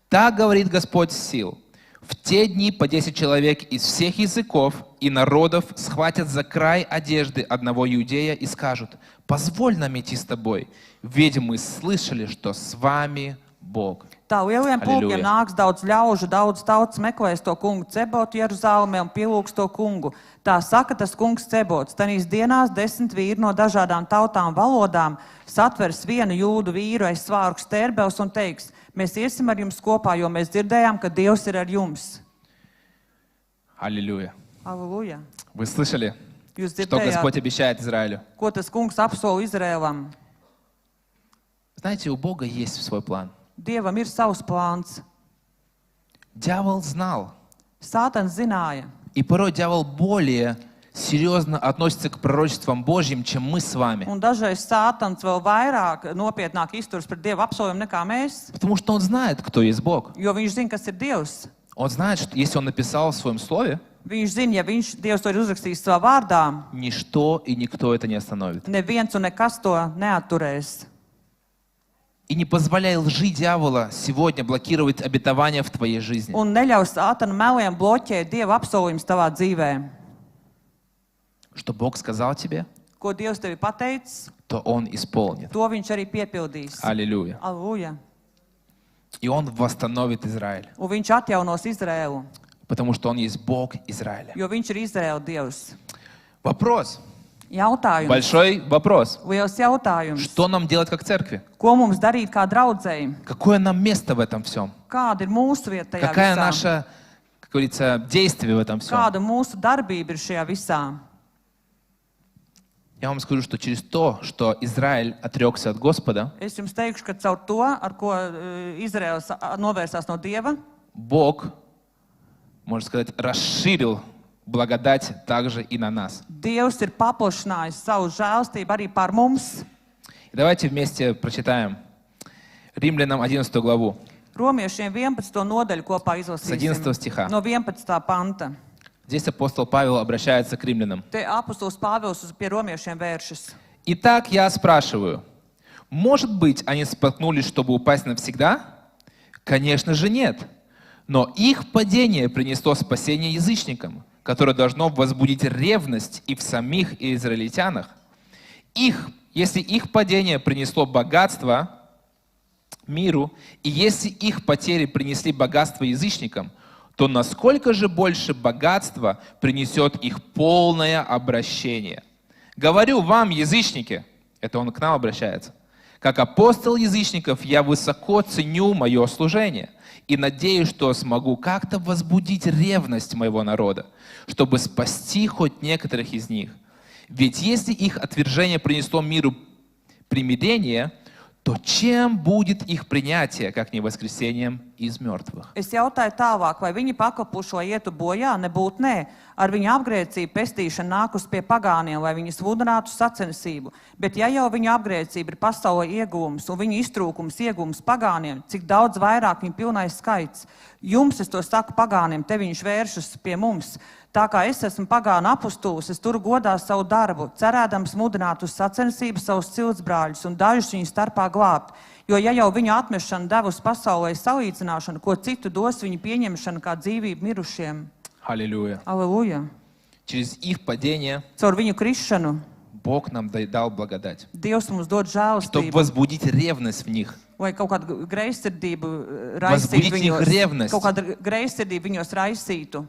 Так говорит Господь сил. В те дни по 10 человек из всех языков и народов схватят за край одежды одного иудея и скажут: «Позволь нам идти с тобой, ведь мы слышали, что с вами Бог». Tā lieliem pulkiem nāks daudz ļaužu, daudz tautas meklēs to kungu Cebotu Jeruzalemē un pielūgs to kungu. Tā saka tas kungs Cebots. Tanīs dienās 10 vīri no dažādām tautām valodām satvers vienu jūdu vīru aiz svārks Terbels un teiks: mēs iesim ar jums kopā, jo mēs dzirdējām, ka Dievs ir ar jums. Аллилуйя. Halleluja. Вы слышали, Jūs что Господь dzirdējāt, обещает Израилю? ko tas kungs apsola Izrēlam. Знаете, у Бога есть свой план. Dievam ir savs plāns. Дьявол знал. Sātans zināja. И порой дьявол более серьезно относится к пророчествам Божьим, чем мы с вами. Un dažreiz Sātans vēl vairāk nopietnāk izturas pret Dieva apsolījumu nekā mēs, Потому что он знает, кто есть Бог. jo viņš zina, kas ir Dievs. Он знает, что если он написал в своем слове, Viņš zina, ja Dievs to ir uzrakstījis savā vārdā, ничто и никто это не остановит. neviens un nekas to neatturēs. И не позволяй лжи дьявола сегодня блокировать обетования в твоей жизни. Un neļauj Sātana meliem bloķēt Dieva apsolījumus tavā dzīvē. Что Бог сказал тебе, Ko Dievs tev ir pateicis, то Он исполнит. to viņš arī piepildīs. Аллилуйя. Alleluja. И Он восстановит Израиль, Un viņš atjaunos Izrēlu, потому что Он есть Бог Израиля. jo viņš ir Izrēla Dievs. Вопрос, Jautājums. большой вопрос. Liels jautājums. Что нам делать как церкви? Ko mums darīt kā draudzēji? Какое нам место в этом всем? Kāda ir mūsu vieta tajā Какая visā? наша, как говорится, действие в этом всем? Kāda mūsu darbība ir šajā visā? Я вам скажу, что через то, что Израиль отрекся от Господа, Es jums teikšu, ka caur to, ar ko Izraels novērsās no Dieva, Бог, можно сказать, расширил благодать также и на нас. Dievs ir paplašinājis savu žēlstību arī pār mums. И давайте вместе прочитаем Римлянам 11 главу. Romiešiem 11. nodaļu kopā С 11 стиха. izlasīsim. No 11. panta. Здесь апостол Павел обращается к римлянам. Te apostols Pāvils pie romiešiem vēršas. Итак, я спрашиваю, может быть, они споткнулись, чтобы упасть навсегда? Конечно же нет. Но их падение принесло спасение язычникам, которое должно возбудить ревность и в самих израильтянах. Если их падение принесло богатство миру, и если их потери принесли богатство язычникам, то насколько же больше богатства принесет их полное обращение? Говорю вам, язычники, это он к нам обращается, как апостол язычников я высоко ценю мое служение и надеюсь, что смогу как-то возбудить ревность моего народа, чтобы спасти хоть некоторых из них. Ведь если их отвержение принесло миру примирение, то чем будет их принятие, как не воскресением из мертвых? Es jautāju tālāk, vai viņi pakalpuši, lai ietu bojā, nebūtu nē. Ar viņu apgrēcību pestīšana nākus pie pagāniem, lai viņi sludinātu sacensību. Bet ja jau viņu apgrēcība ir pasaulē iegūms un viņu iztrūkums iegūms pagāniem, cik daudz vairāk viņu pilnais skaits? Jums, es to saku pagāniem, te viņš vēršas pie mums. Tā kā es esmu pagānu apustulis, es turu godā savu darbu, cerēdams mudināt uz sacensību savus ciltsbrāļus un dažus viņu starpā glābt. Jo ja jau viņu atmešana devus pasaulē salīdzināšanu, ko citu dos viņu pieņemšana kā dzīvību mirušiem. Аллилуйя. Aleluja. Через их падение Caur viņu krišanu Бог нам дал благодать, Dievs mums dod чтобы žēlastību, возбудить ревность в них. lai kaut kādu greizsirdību Возбудить raisītu в них viņos, ревность. kaut kādu greizsirdību viņos raisītu.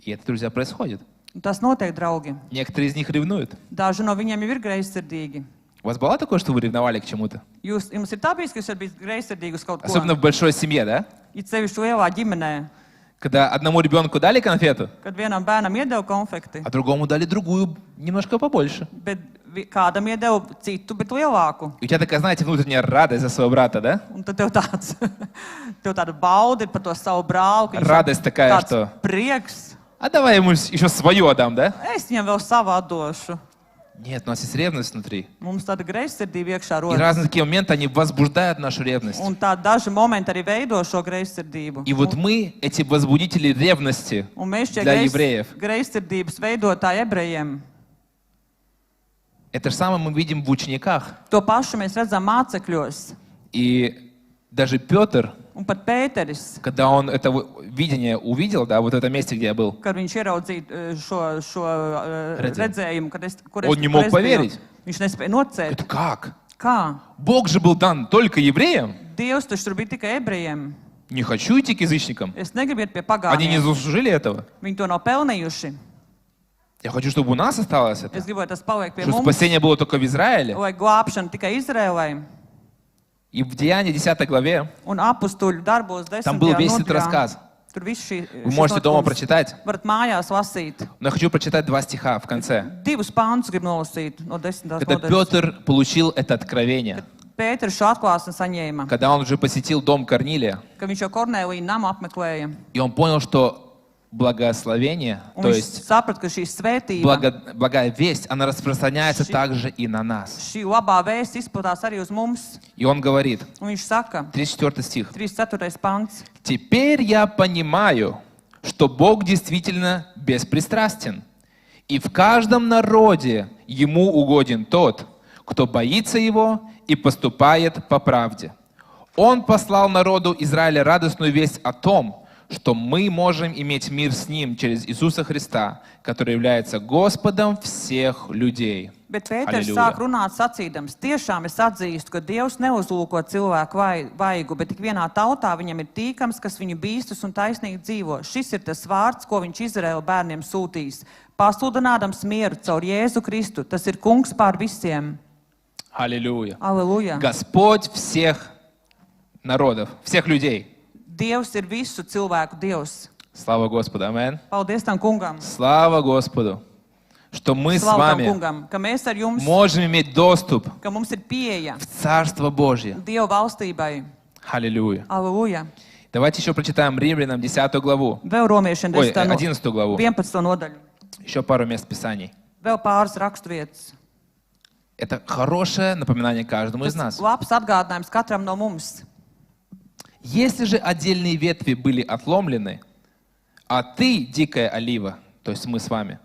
И это, друзья, происходит. Un tas notiek, draugi. Некоторые из них ревнуют. Daži no viņiem jau ir greizsirdīgi. У вас было такое, что вы ревновали к чему-то? Jums ir tā bijis, ka jūs esat bijis greizsirdīgi uz kaut ko? Особенно в большой семье, да? It sevišķi lielā ģimenē, Когда одному ребенку дали конфету, kad vienam bērnam iedeva konfekti, а другому дали другую, немножко побольше. bet kādam iedeva citu, bet lielāku. И у тебя такая, знаете, внутренняя радость за своего брата, да? Un tad tev tāda bauda ir par to savu brāli, ka viņš ir Радость такая, tāds что prieks. а давай ему еще свое отдам, да? Es viņam vēl savu atdošu. Нет, у нас есть ревность внутри. Mums tāda greizsirdība iekšā И rodas. разные такие моменты, они возбуждают нашу ревность. Un tā daži momenti arī veido šo greizsirdību. И вот мы, эти возбудители ревности Un mēs šie для евреев, greizsirdības veidotāji ebrejiem. это же самое мы видим в учениках. To pašu mēs redzam mācekļos. И даже Петр, Un pat Pēteris, когда он это видение увидел, да, вот в этом месте, где я был, kad viņš ieraudzīja šo redzējumu, kur Он не мог biju, поверить. viņš nespēja nocēt. это как? Kā? Бог же был дан только евреям. Dievs taču tur bija tikai ebrejiem. Не хочу идти к язычникам. Es negribu iet pie Они не pagāniem. заслужили этого. Viņi to nav pelnījuši. Я хочу, чтобы у нас осталось это. Es gribu, lai tas paliek pie Что mums, спасение было только в Израиле. vai glābšana tikai Izrēlai. И в Деянии 10 главе Un apstuļu darbos там был 10. весь этот nodaļā. рассказ. Tur viss šī. Вы можете дома прочитать. Varat mājās lasīt. Но я хочу прочитать 2 стиха в конце. Divus pāns gribu nolasīt no 10. Когда nodaļas. Петр получил это откровение, Pēters šo atklāsmi saņēma, когда он уже посетил дом Корнилия, ka viņš jau Kornēlija namu apmeklēja. и он понял, что благословение, Un то viņš есть saprata, ka šī svētība, благая весть, она распространяется Ши- также и на нас. šī labā vēsts izplatās arī uz mums. И он говорит, Un viņš saka, 34 стих, 34. pants. «Теперь я понимаю, что Бог действительно беспристрастен, и в каждом народе Ему угоден тот, кто боится Его и поступает по правде. Он послал народу Израиля радостную весть о том, что мы можем иметь мир с Ним через Иисуса Христа, который является Господом всех людей». Bet Pēters Halleluja. sāk runāt sacīdams, tiešām es atzīstu, ka Dievs neuzlūko cilvēku vaigu, bet tik vienā tautā viņam ir tīkams, kas viņu bīstas un taisnīgi dzīvo. Šis ir tas vārds, ko viņš Izraēla bērniem sūtīs, pasludinādams mieru caur Jēzu Kristu. Tas ir kungs pār visiem. Аллилуйя. Aleluja! Господь всех народов, всех людей. Dievs ir visu cilvēku Dievs. Слава Господу. Аминь. Paldies tam kungam! Слава Господу, что мы с Slavu tam вами kungam, ka mēs ar jums, можем иметь доступ ka mums ir pieeja в Царство Божье. Dieva valstībai. Аллилуйя. Aleluja! Давайте еще прочитаем Римлянам 10 главу. Vēl romiešiem Ой, 10. 11 главу. 11. nodaļu. Еще пару мест Писаний. Vēl pāris raksturvietas. Это хорошее напоминание каждому из Tas нас. labs atgādinājums katram no mums. Если же отдельные ветви были отломлены, а ты, дикая олива, то есть мы с вами,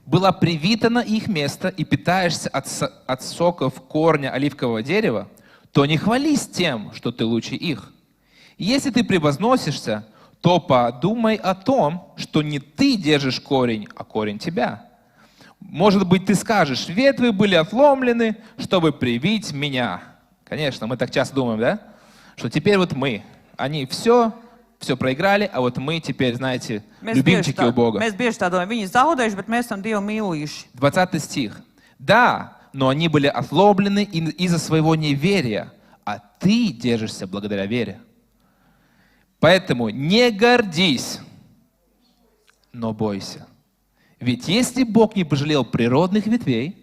была привита на их место и питаешься от соков корня оливкового дерева, то не хвались тем, что ты лучше их. Если ты превозносишься, то подумай о том, что не ты держишь корень, а корень тебя. Может быть, ты скажешь, ветви были отломлены, чтобы привить меня. Конечно, мы так часто думаем, да? Что теперь вот мы, они все проиграли, а вот мы теперь, знаете, любимчики у Бога. Mēs bieži tā domājam, viņi zaudējuši, bet mēs esam Dievu mīluši. 20 стих. Да, но они были ослаблены из-за своего неверия, а ты держишься благодаря вере. Поэтому не гордись, но бойся. Ведь если Бог не пожалел природных ветвей,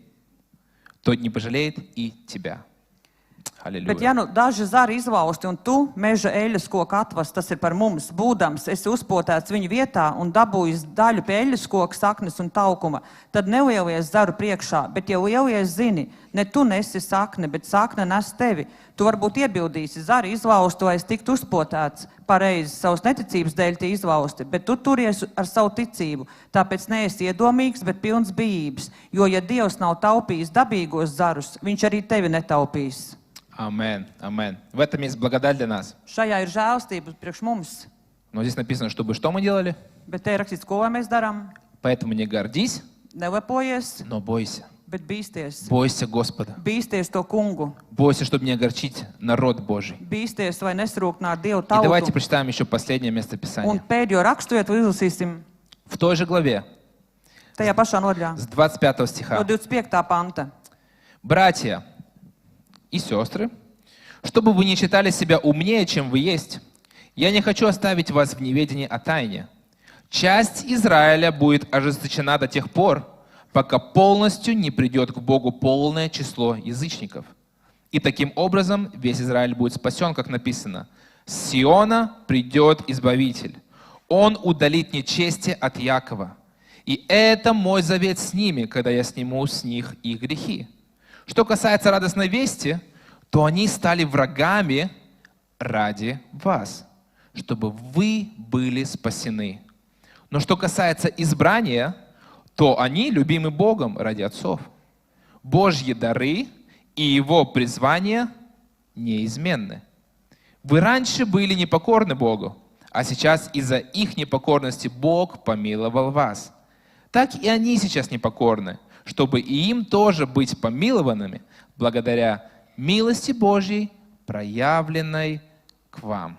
то не пожалеет и тебя. Bet ja nu daži zari izlausti un tu meža eļas koku atvas, tas ir par mums, būdams, esi uzpotēts viņu vietā un dabūjis daļu pie eļas koku saknes un taukuma, tad nelielies zaru priekšā, bet ja lielies zini, ne tu nesi sakne, bet sakne nes tevi. Tu varbūt iebildīsi zari izlaustu, lai es tiktu uzpotēts, pareizi savas neticības dēļ tie izlausti, bet tu turies ar savu ticību, tāpēc neesi iedomīgs, bet pilns bijības, jo ja Dievs nav taupījis dabīgos zarus, viņš arī tevi netaupīs. Амен, амен. В этом есть благодать для нас. Šajā ir žēlstība priekš mums, Но здесь написано, чтобы что мы делали? bet te ir rakstīts, ko lai mēs darām. Поэтому не гордись, Nelepojies, но бойся. bet bīsties. Бойся Господа. Bīsties to kungu. Бойся, чтобы не огорчить народ Божий. Bīsties vai nesrūknāt Dievu И давайте tautu. прочитаем еще последнее место Un Писания. pēdējo raksturvietu izlasīsim В той же главе, tajā pašā nodaļā, с 25 no стиха. 25. panta. Братья и сестры, чтобы вы не считали себя умнее, чем вы есть, я не хочу оставить вас в неведении о тайне. Часть Израиля будет ожесточена до тех пор, пока полностью не придет к Богу полное число язычников. И таким образом весь Израиль будет спасен, как написано. С Сиона придет Избавитель. Он удалит нечестие от Якова. И это мой завет с ними, когда я сниму с них их грехи. Что касается радостной вести, то они стали врагами ради вас, чтобы вы были спасены. Но что касается избрания, то они любимы Богом ради отцов. Божьи дары и Его призвания неизменны. Вы раньше были непокорны Богу, а сейчас из-за их непокорности Бог помиловал вас. Так и они сейчас непокорны, чтобы и им тоже быть помилованными благодаря милости Божьей, проявленной к вам.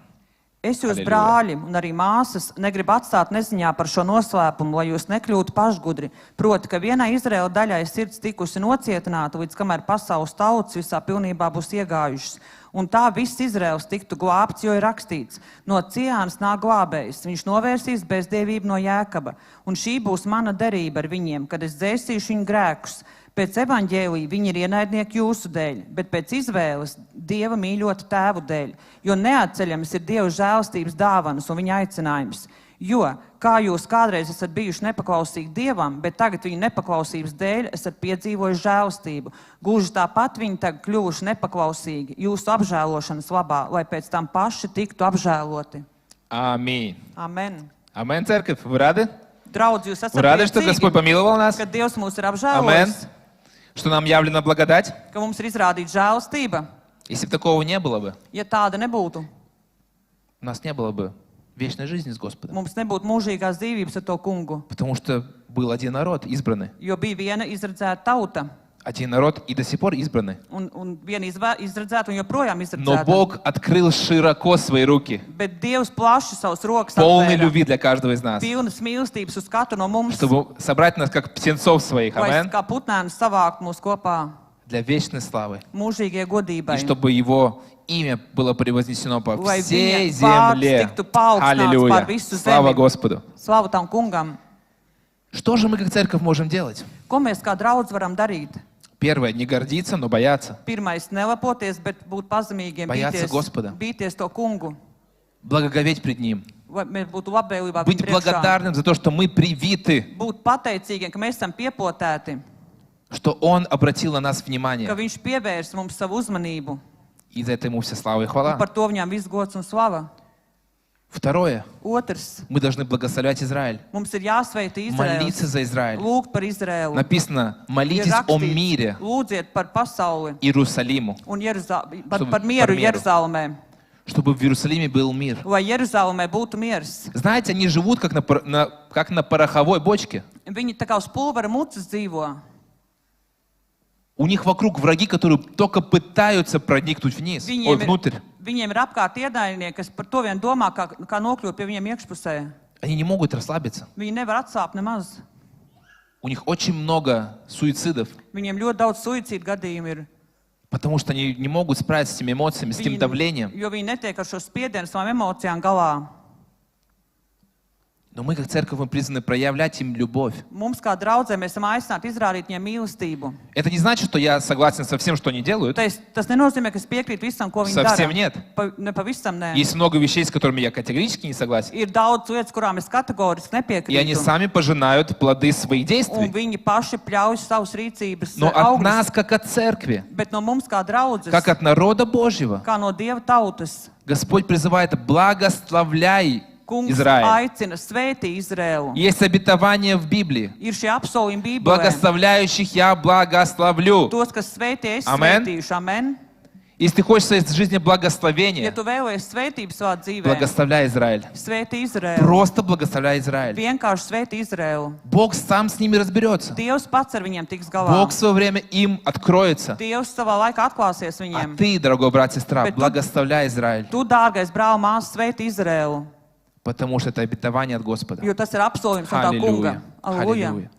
Es jūs, Halleluja. brāļi un arī māsas, negribu atstāt neziņā par šo noslēpumu, lai jūs nekļūtu pašgudri. Proti, ka vienai Izraēla daļai sirds tikusi nocietināta, līdz kamēr pasaules tautas visā pilnībā būs iegājušas. Un tā viss Izraēls tiktu glābts, jo ir rakstīts: no Ciānas nāk glābējs, viņš novērsīs bezdievību no Jēkaba. Un šī būs mana derība ar viņiem, kad es dzēsīšu viņu grēkus. Pēc evaņģēlija viņi ir ienaidnieki jūsu dēļ, bet pēc izvēles Dieva mīļotu tēvu dēļ, jo neatceļams ir Dieva žēlstības dāvanas un viņa aicinājums. Jo, kā jūs kādreiz esat bijuši nepaklausīgi Dievam, bet tagad viņa nepaklausības dēļ esat piedzīvojuši žēlstību, gluži tāpat viņi tagad kļuvuši nepaklausīgi jūsu apžēlošanas labā, lai pēc tam paši tiktu apžēloti. Аминь. Amen. Аминь, церковь. Вы рады? Draudz, jūs esat Вы рады, что Господь priecīgi, помиловал нас? ka Dievs mūs ir Амен. apžēlojis, Что нам явлена благодать? ka mums ir izrādīta žēlstība. Если бы такого не было бы, Ja tāda nebūtu, у нас не было бы вечной жизни с Господом. mums nebūtu mūžīgās dzīvības ar to kungu, Потому что был один народ, избранный. jo bija viena izredzēta tauta Один народ и до сих пор избранный. un viena izredzēta un joprojām Но izredzēta. Бог открыл широко свои руки, Bet Dievs plaši savus rokas полный atvēra, любви для каждого из нас, pilnas mīlestības uz katru no mums, чтобы собрать нас как птенцов своих, lai амен, kā putnēnus savākt mūs kopā для вечной славы. mūžīgie И godībai, чтобы Его имя было превознесено по lai всей viņa vārds земле. tiktu paaugstināts par Аллилуйя. visu Слава zemi. Господу. Slavu tam kungam. Что же мы как церковь можем делать? Ko mēs kā draudz varam darīt? Первое, не гордиться, но бояться. Pirmais, nelepoties, bet būt pazemīgiem, Бояться Господа. bīties to kungu, Благоговеть пред Ним. lai mēs būtu labvēlībā Быть viņa priekšā. благодарным за то, что мы привиты, Būt pateicīgiem, ka mēs esam piepotēti, что Он обратил на нас ka внимание. viņš pievērs mums savu uzmanību. И за это Ему вся слава и Un хвала. par to viņam viss gods un slava. Второе, Otrs, мы должны благословлять Израиль. mums ir jāsveita Молиться Izraels. за Израиль. Lūgt par Izraelu. Написано, Ir молитесь о rakstīts, мире lūdziet par pasauli Иерусалиму, un par Par mieru mieru. Jeruzalemē. чтобы в Иерусалиме был мир. Lai Jeruzalemē būtu miers. Знаете, они живут как на пороховой бочке. Viņi tā kā uz pulvera mucas dzīvo. У них вокруг враги, которые только пытаются проникнуть вниз, внутрь. Viņiem ir apkārt ienaidnieki, kas par to vien domā, kā nokļūt pie viņiem iekšpusē. Они не могут расслабиться. Viņi nevar atsāpt nemaz. У них очень много суицидов, Viņiem ļoti daudz suicīdu gadījumu ir. потому что они не могут справиться с этими эмоциями, с тем давлением. Jo viņi netiek ar šo spiedienu savām emocijām galā. Но мы, как церковь, мы призваны проявлять им любовь. Mums kā draudzē mēs esam aicināti izrādīt viņiem mīlestību. Это не значит, что я согласен со всем, что они делают. Tas nenozīmē, ka es piekrītu visam, ko viņi Совсем dara. нет. Ne pavisam nē. Есть много вещей, с которыми я категорически не согласен. Ir daudz lietas, kurām es kategoriski И они nepiekrītu. сами пожинают плоды своих Un действий. viņi paši pļauj savus rīcības Но от augļus. нас, как от церкви, Bet no mums kā draudzes, как от народа Божьего, kā no Dieva tautas, Господь призывает: благословляй kungs Израиль. aicina svētī Izraēlu. Есть обетование в Библии. Ir šie apsolījumi Bībelē. Благословляющих я благословлю. Tos, kas svētī, es Amen. svētīšu. Amen. Если ты хочешь в своей жизни Ja благословения, tu vēlies svētību savā dzīvē, благословляй Израиль. svētī Izraēlu. Просто благословляй Израиль. Vienkārši svētī Izraēlu. Бог сам с ними разберется. Dievs pats ar viņiem tiks galā. Бог в свое время им откроется. Dievs savā laikā atklāsies А viņiem. ты, дорогой брат, сестра, Bet tu- благословляй Израиль. Tu, dārgais brāl, māsas, svētī Izraēlu. Потому что это обетование от Господа. Jo tas ir apsolījums no tā kunga. Аллилуйя. Aleluja. Аллилуйя.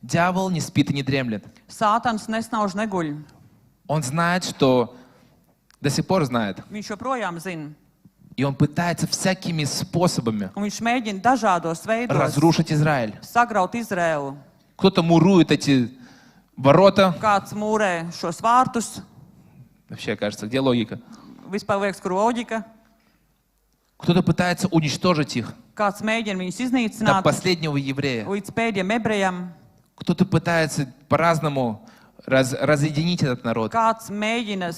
Дьявол не спит и не дремлет. Sātans nesnauž neguļ. Он знает, что до сих пор знает. Viņš joprojām zina. И он пытается всякими способами Un viņš mēģina dažādos veidos разрушить Израиль. sagraut Izraēlu. Кто-то мурует эти ворота. Kāds mūrē šos vārtus, Вообще, кажется, где логика? vispār liekas, kur loģika. Кто-то пытается уничтожить их Kāds mēģina viņus до iznīcināt последнего еврея. līdz pēdējiem ebrejam. Кто-то пытается по-разному разъединить этот народ. Kāds mēģina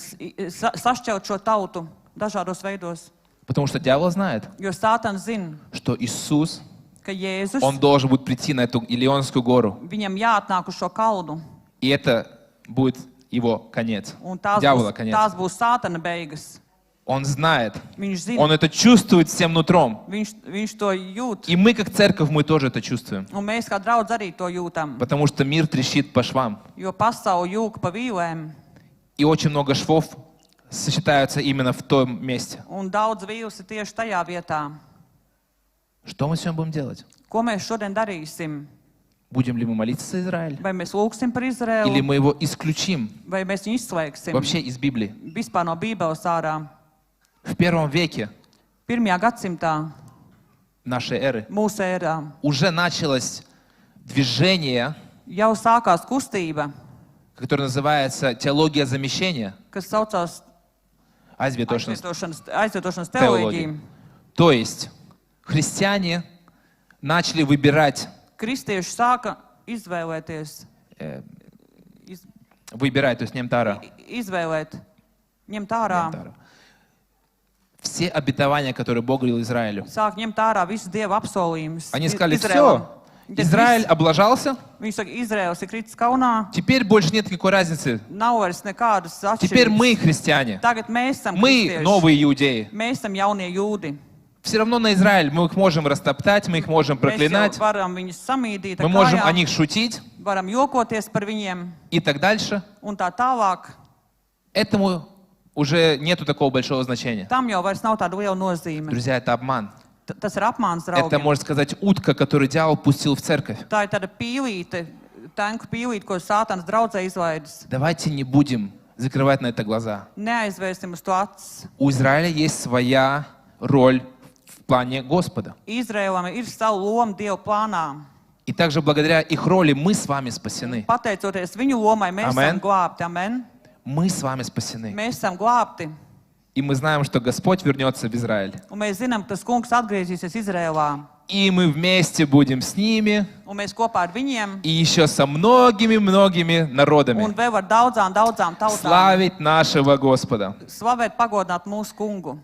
sašķelt šo tautu dažādos veidos. Потому что дьявол знает, Jo Sātans zina, что Иисус, ka Jēzus, Он должен будет прийти на эту Илионскую гору. viņam jāatnāk uz šo kalnu. И это будет его конец. Un tās Дьявола būs, конец. tās būs Sātana beigas. Он знает. Viņš zina, Он это чувствует всем нутром. viņš to jūt. И мы, как церковь, мы тоже это чувствуем. Un mēs kā draudz arī to jūtam. Потому что мир трещит по швам. Jo pasaule jūg pa vīlēm. И очень много швов сочетаются именно в том месте. Un daudz vīles ir tieši tajā vietā. Что мы сегодня будем делать? Ko mēs šodien darīsim? Будем ли мы молиться за Израиль? Vai mēs lūgsim par Или Izraēlu, мы его исключим vai mēs viņu izslēgsim вообще из Библии? vispār no Bībeles ārā? В первом веке 1. gadsimtā нашей эры mūsu ērā уже началось движение, jau sākās kustība, которое называется теология замещения. kas saucās Aizvietošanas aizvietošanas теология. teoloģija. То есть христиане начали выбирать, Kristieši sāka izvēlēties, выбирать, то есть немтара, izvēlēt, ņemt ārā, все обетования, которые Бог говорил Израилю. sāk ņemt ārā visus Dieva apsolījumus. Они сказали, Izraēlam. все, Израиль облажался, Viņi saka, Izraels ir kritis kaunā, теперь больше нет никакой разницы. nav vairs nekādas Теперь atšķirības. мы христиане, Tagad mēs esam мы kristieši. новые иудеи. Mēs esam jaunie jūdi. Все равно на Израиль мы их можем растоптать, мы их можем Mēs проклинать, jau varam viņus samīdīt ar мы можем о kājām, них šутить varam jokoties par viņiem и так дальше. un tā tālāk. Этому уже nету такого большого значения. Tam jau vairs nav tāda liela nozīme. Друзья, это обман. Tas ir apmāns Это, draugiem. можно сказать, утка, которую дьявол пустил в церковь. Tā ir tāda pīlīte, tanku pīlīte, ko Sātans draudzē izlaidis. Давайте не будем закрывать на это глаза. Neaizvērsim uz to acis. У Израиля есть своя роль в плане Господа. Izrēlam ir savu lomu Dieva plānā. И также благодаря их роли мы с вами спасены. Pateicoties viņu lomai, mēs Amen. esam glābti. Amen. Мы с вами спасены. Mēs esam glābti. И мы знаем, что Господь вернется в Израиль. Un mēs zinām, ka tas kungs atgriezīsies Izrēlā. И мы вместе будем с ними Un mēs kopā ar viņiem и еще со многими-многими un народами vēl ar daudzām tautām славить нашего Господа slavēt, pagodināt mūsu kungu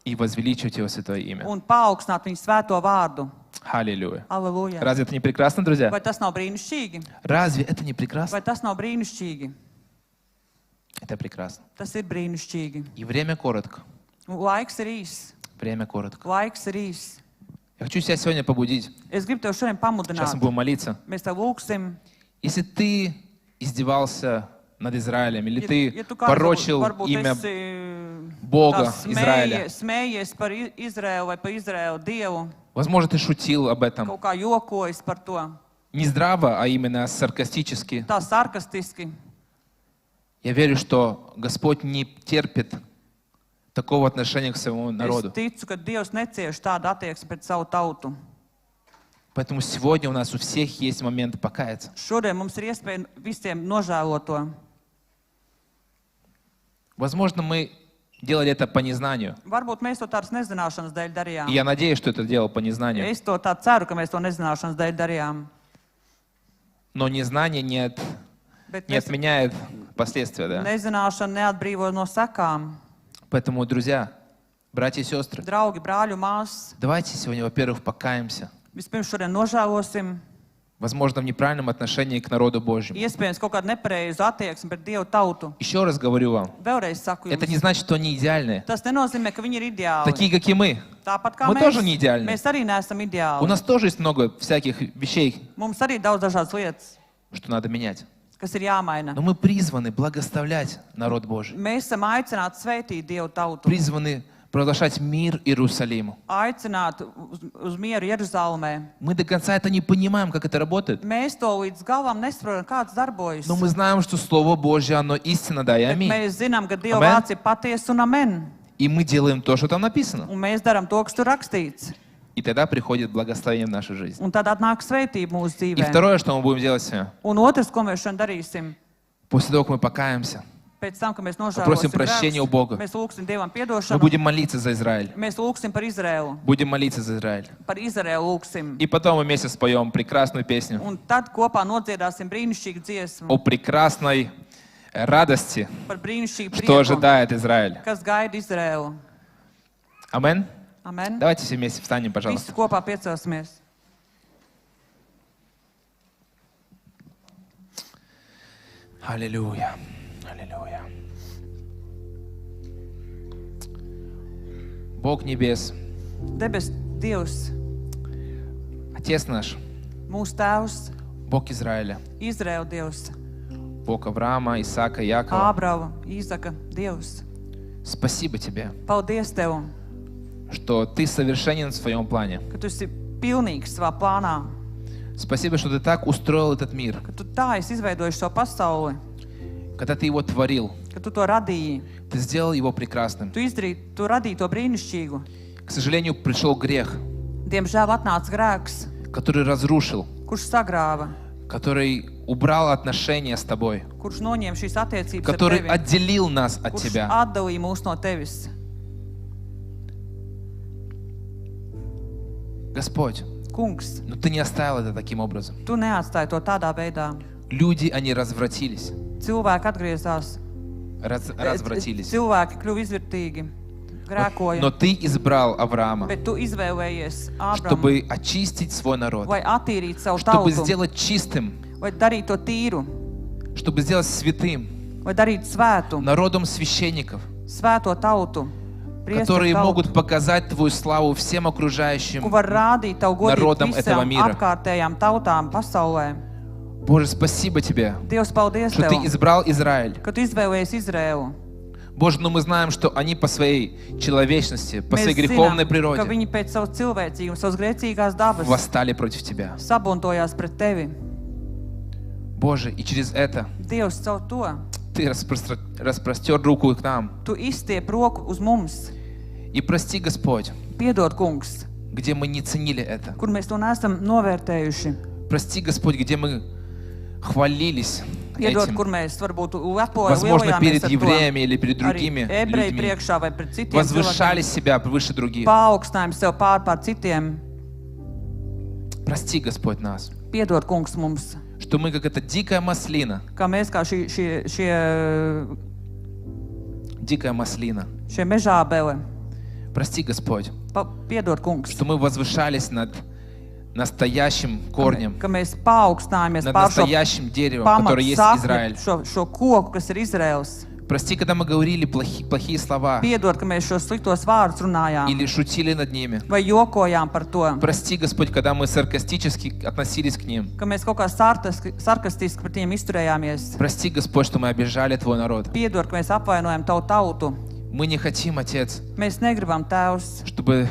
и возвеличивать Его святое имя. un paaugstināt viņu svēto vārdu. Аллилуйя. Aleluja. Разве это не прекрасно, друзья? Vai tas nav brīnišķīgi? Разве это не прекрасно? Vai tas nav brīnišķīgi? Это прекрасно. Tas ir brīnišķīgi. И время коротко. Un laiks ir īs. Время коротко. Laiks ir īs. Я хочу себя сегодня побудить. Es gribu tev šodien Сейчас pamudināt. мы будем молиться. Mēs tev lūgsim. Если ты издевался над Израилем, или ты Ja tu kāds порочил varbūt имя esi Бога, tā Израиля, smējies par Izraēlu vai par Izraēlu Dievu, возможно, ты шутил об этом. kaut kā jokojis par to, Не здраво, а именно саркастически. tā sarkastiski. Я верю, что Господь не терпит такого отношения к своему Es народу. ticu, ka Dievs necieš tādu attieksmi pret savu tautu. Поэтому сегодня у нас у всех есть момент покаяться. Šodien mums ir iespēja visiem nožēlot to. Возможно, мы делали это по незнанию. Varbūt mēs to tādas nezināšanas dēļ И darījām. я надеюсь, что это делал по незнанию. Es to tā ceru, ka mēs to nezināšanas dēļ darījām. Но незнание Bet не отменяет последствия. Да? nezināšana neatbrīvo no sekām. Поэтому, друзья, братья и сестры, Draugi, brāļu, māsas, давайте сегодня, во-первых, покаемся. vispirms šodien nožēlosim. Возможно, в неправильном отношении к народу Божьему. Iespējams, kaut kādu nepareizu attieksmi pret Dievu tautu. Еще раз говорю вам, Vēlreiz saku это не jums, значит, что они идеальные. tas nenozīmē, ka viņi ir ideāli. Такие, как и мы. Tāpat kā Мы тоже не идеальны. mēs arī neesam У ideāli. нас тоже есть много всяких вещей, Mums arī ir daudz dažādas lietas, что надо менять. kas ir jāmaina. Но мы призваны благословлять народ Божий. Mēs esam aicināti svētīt Dievu tautu, Призваны провозглашать мир Иерусалиму. aicināt uz mieru Jeruzalemē. Мы до конца это не понимаем, как это работает. Mēs to līdz galam nesaprotam, kāds darbojas. Но мы знаем, что Слово Божье, оно истина, да и Bet аминь. mēs zinām, ka Dieva Amen. vārds ir patiesa un amen. И мы делаем то, что там написано. Un mēs darām to, kas tur rakstīts. И тогда приходит благословение в нашу жизнь. Un tad atnāk svētība mūsu И dzīvē. второе, что мы будем делать сегодня, Un otrs, ko mēs šodien darīsim, после того, как мы покаемся, pēc tam, kad mēs Попросим nožēlosim прощения у grēkus, Бога. mēs lūgsim Dievam мы piedošanu, будем молиться за Израиль. mēs lūgsim par Izraēlu, Будем молиться за Израиль. par Izraēlu lūgsim. И потом мы вместе споем прекрасную песню Un tad kopā nodziedāsim brīnišķīgu dziesmu о прекрасной радости, par brīnišķīgu что prieku, ожидает Израиль. kas gaida Izraēlu. Амен. Amen. Давайте все вместе встанем, Visi пожалуйста. kopā piecelsimies. Аллилуйя. Аллилуйя. Бог небес, Debes Dievs, Отец наш, mūsu Tēvs, Бог Израиля, Izraēla Dievs, Бог Авраама, Исаака, Якова. Ābrava, Īzaka Dievs. Спасибо Тебе, Paldies Tev, что Ты совершенен в своем плане. ka Tu esi pilnīgs savā plānā, Спасибо, что Ты так устроил этот мир. ka Tu tā esi izveidojis šo pasauli, Когда Ты его творил, ka Tu to radīji, Ты сделал его прекрасным. Tu radīji to brīnišķīgu. К сожалению, пришел грех, Diemžēl atnāca grēks, который разрушил, kurš sagrāva, который убрал отношения с Тобой, kurš noņēma šīs attiecības ar который Tevi, отделил нас от kurš Тебя. atdalīja mūs no Tevis. Господь, Kungs, но Ты не оставил это таким образом. Tu neatstāji to tādā veidā. Люди, они развратились. Cilvēki atgriezās, Развратились. cilvēki kļuva izvērtīgi, grēkoja, Но Ты избрал Авраама, bet Tu izvēlējies Ābramu, чтобы очистить свой народ, vai attīrīt savu чтобы tautu, сделать чистым, vai darīt to tīru, чтобы сделать святым, vai darīt svētu, народом священников, svēto tautu, priesteru которые tautu, могут показать Твою славу всем окружающим. ko var rādīt Tavu народам godību этого visām мира. apkārtējām tautām pasaulē. Боже, спасибо Тебе, Dievs, paldies что Tev, Ты избрал Израиль. ka Tu izvēlējies Izrēlu. Боже, но мы знаем, что они по своей человечности, по своей Mēs zinām, греховной ka природе viņi pēc savu cilvēcīgumu, savas grēcīgās dabas восстали против Тебя. sabuntojās pret Tevi. Боже, и через это Dievs, caur to Ты распростер руку к нам. Tu izstiep roku uz mums. И прости, Господь, Piedod, Kungs, где мы не ценили это. kur mēs to neesam novērtējuši. Прости, Господь, где мы хвалились Piedod, этим. kur mēs varbūt Возможно, lepojamies перед ar to. евреями или перед Arī другими ebreju людьми. priekšā vai pret citiem Возвышали cilvēkiem. себя выше других. Paaugstinājām sev pār citiem. Прости, Господь, нас, Piedod, Kungs, mums, что мы, как эта дикая маслина, ka mēs kā дикая маслина. šie mežābeli. Прости, Господь, Piedod, Kungs, что мы возвышались над настоящим корнем, ka mēs paaugstinājāmies над pār šo настоящим деревом, которое есть pamatsakni, Израиль. šo koku, kas ir Izraels. Прости, когда мы говорили плохие слова Piedod, ka mēs šos sliktos vārdus runājām или шутили над ними. vai jokojām par to. Прости, Господь, когда мы саркастически относились к ним. Ka mēs kaut kā sarkastiski pret viņiem izturējāmies. Прости, Господь, что мы обижали Твой народ. Piedod, ka mēs apvainojam Tavu tautu. Мы не хотим, Отец, Mēs negribam, Tēvs, чтобы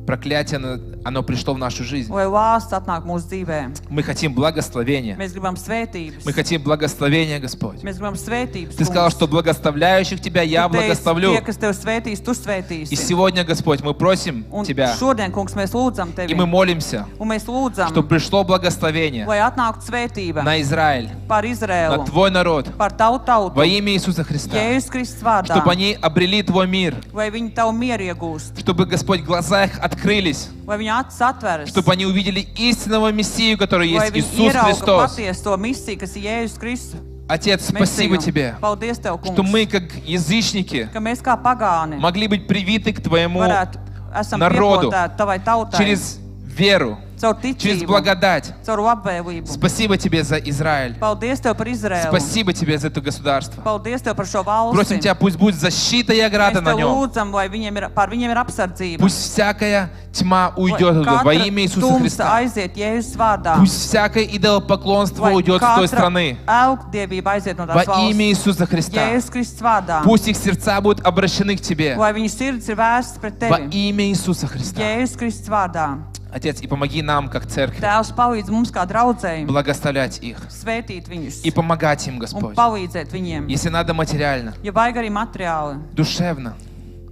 проклятие, оно пришло в нашу жизнь. lai lāsts atnāk mūsu dzīvē. Мы хотим благословения. Mēs gribam svētības. Мы хотим благословения, Господь. Mēs gribam svētības. Ты сказал, что благословляющих Тебя я Tu teici, благословлю. tie, kas Tev svētīs, Tu И svētīsi. сегодня, Господь, мы просим Un Тебя, šodien, Kungs, mēs lūdzam и Tevi. мы молимся, Un mēs lūdzam, чтобы пришло благословение lai atnāktu svētība на Израиль, par на Izrēlu, Твой народ, par Tavu tautu, во имя Иисуса Христа, Jēzus Kristus vārdā, чтобы они обрели Твой мир, lai viņi Tavu mieru iegūst, чтобы, Господь, глаза их открылись, lai viņi acis atveras, чтобы они увидели истинного Мессию, который lai есть viņi Иисус ierauga Христос. patieso misiju, kas ir Jēzus Kristus. Отец, спасибо Mesiju. Тебе, Paldies Tev, что Kungs, мы, как язычники, ka mēs kā pagāni могли быть привиты к Твоему esam народу piekopēti Tavai tautai, через веру, caur через ticību, благодать. caur labvēlību. Спасибо Тебе за Израиль. Paldies Tev par Izrēlu. Спасибо Тебе за это государство. Paldies Tev par šo valsti. Просим Тебя, пусть будет защита и ограда Mēs на Tev нем. lūdzam, lai par viņiem ir apsardzība. Пусть всякая тьма Lai уйдет оттуда во katra имя Иисуса tumsa Христа. aiziet Jēzus vārdā. Пусть всякое идолопоклонство Lai уйдет с той katra страны elgdievība aiziet no во tās имя valsts. Иисуса Христа. Jēzus Kristus vārdā. Пусть их сердца будут обращены к Тебе Lai viņu sirds ir vērstas pret во Tevi. имя Иисуса Христа. Jēzus Kristus vārdā. Отец, и помоги нам, как церковь, Tēvs palīdz mums kā draudzēji благословлять их svētīt viņus и помогать им, un Господь. palīdzēt viņiem. Если надо материально, Ja vajag arī materiāli, душевно,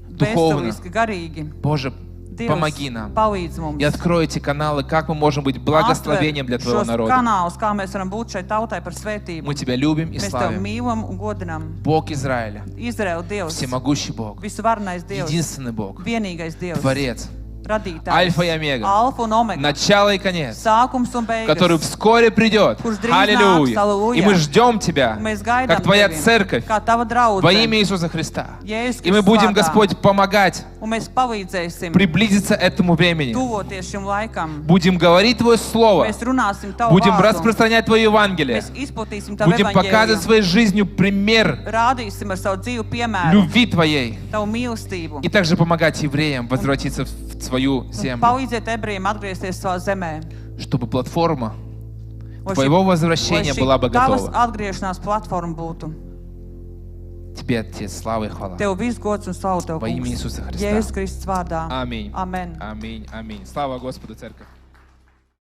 духовно. veseliski, garīgi, Боже, Dievs помоги нам. palīdz mums. И открой эти каналы, как мы можем быть благословением для Твоего šos народа. kanālus, kā mēs varam būt šai tautai par svētību. Мы Тебя любим и Mēs Tev славим. mīlam un godinam. Бог Израиля, Izraēla Dievs, всемогущий Бог, visuvarenais Dievs, единственный Бог, vienīgais Dievs, Творец, radītājs, Альфа и Омега, alfa un omega, начало и конец, sākums un beigas, который вскоре придет. kurš drīz nāks, Аллилуйя. halleluja. И мы ждем Тебя, Un mēs gaidām как Твоя tevi, церковь, kā tava во draudze, имя Иисуса Христа. Jēzus И мы Kristus будем, vārdā. Господь, помогать Un mēs palīdzēsim приблизиться этому времени. tuvoties šim laikam. Будем говорить Твое Слово, Mēs runāsim tavu будем vārdu, распространять Твое Евангелие, mēs izplatīsim tavu будем показывать evaņģēliju, своей жизнью пример rādīsim ar savu dzīvu piemēru, любви Твоей tavu mīlestību, и также помогать евреям возвратиться в свою un землю, palīdzēt ebrejiem atgriezties savā zemē. чтобы платформа Lai Твоего šī- возвращения lai šī была бы tavas готова. atgriešanās platforma būtu. Тебе, Отец, слава и хвала. Tev viss gods un slavu tev, Во имя Kungs. Иисуса Христа. Jēzus Kristus vārdā. Аминь. Amen. Аминь. Аминь. Слава Господу, Церковь.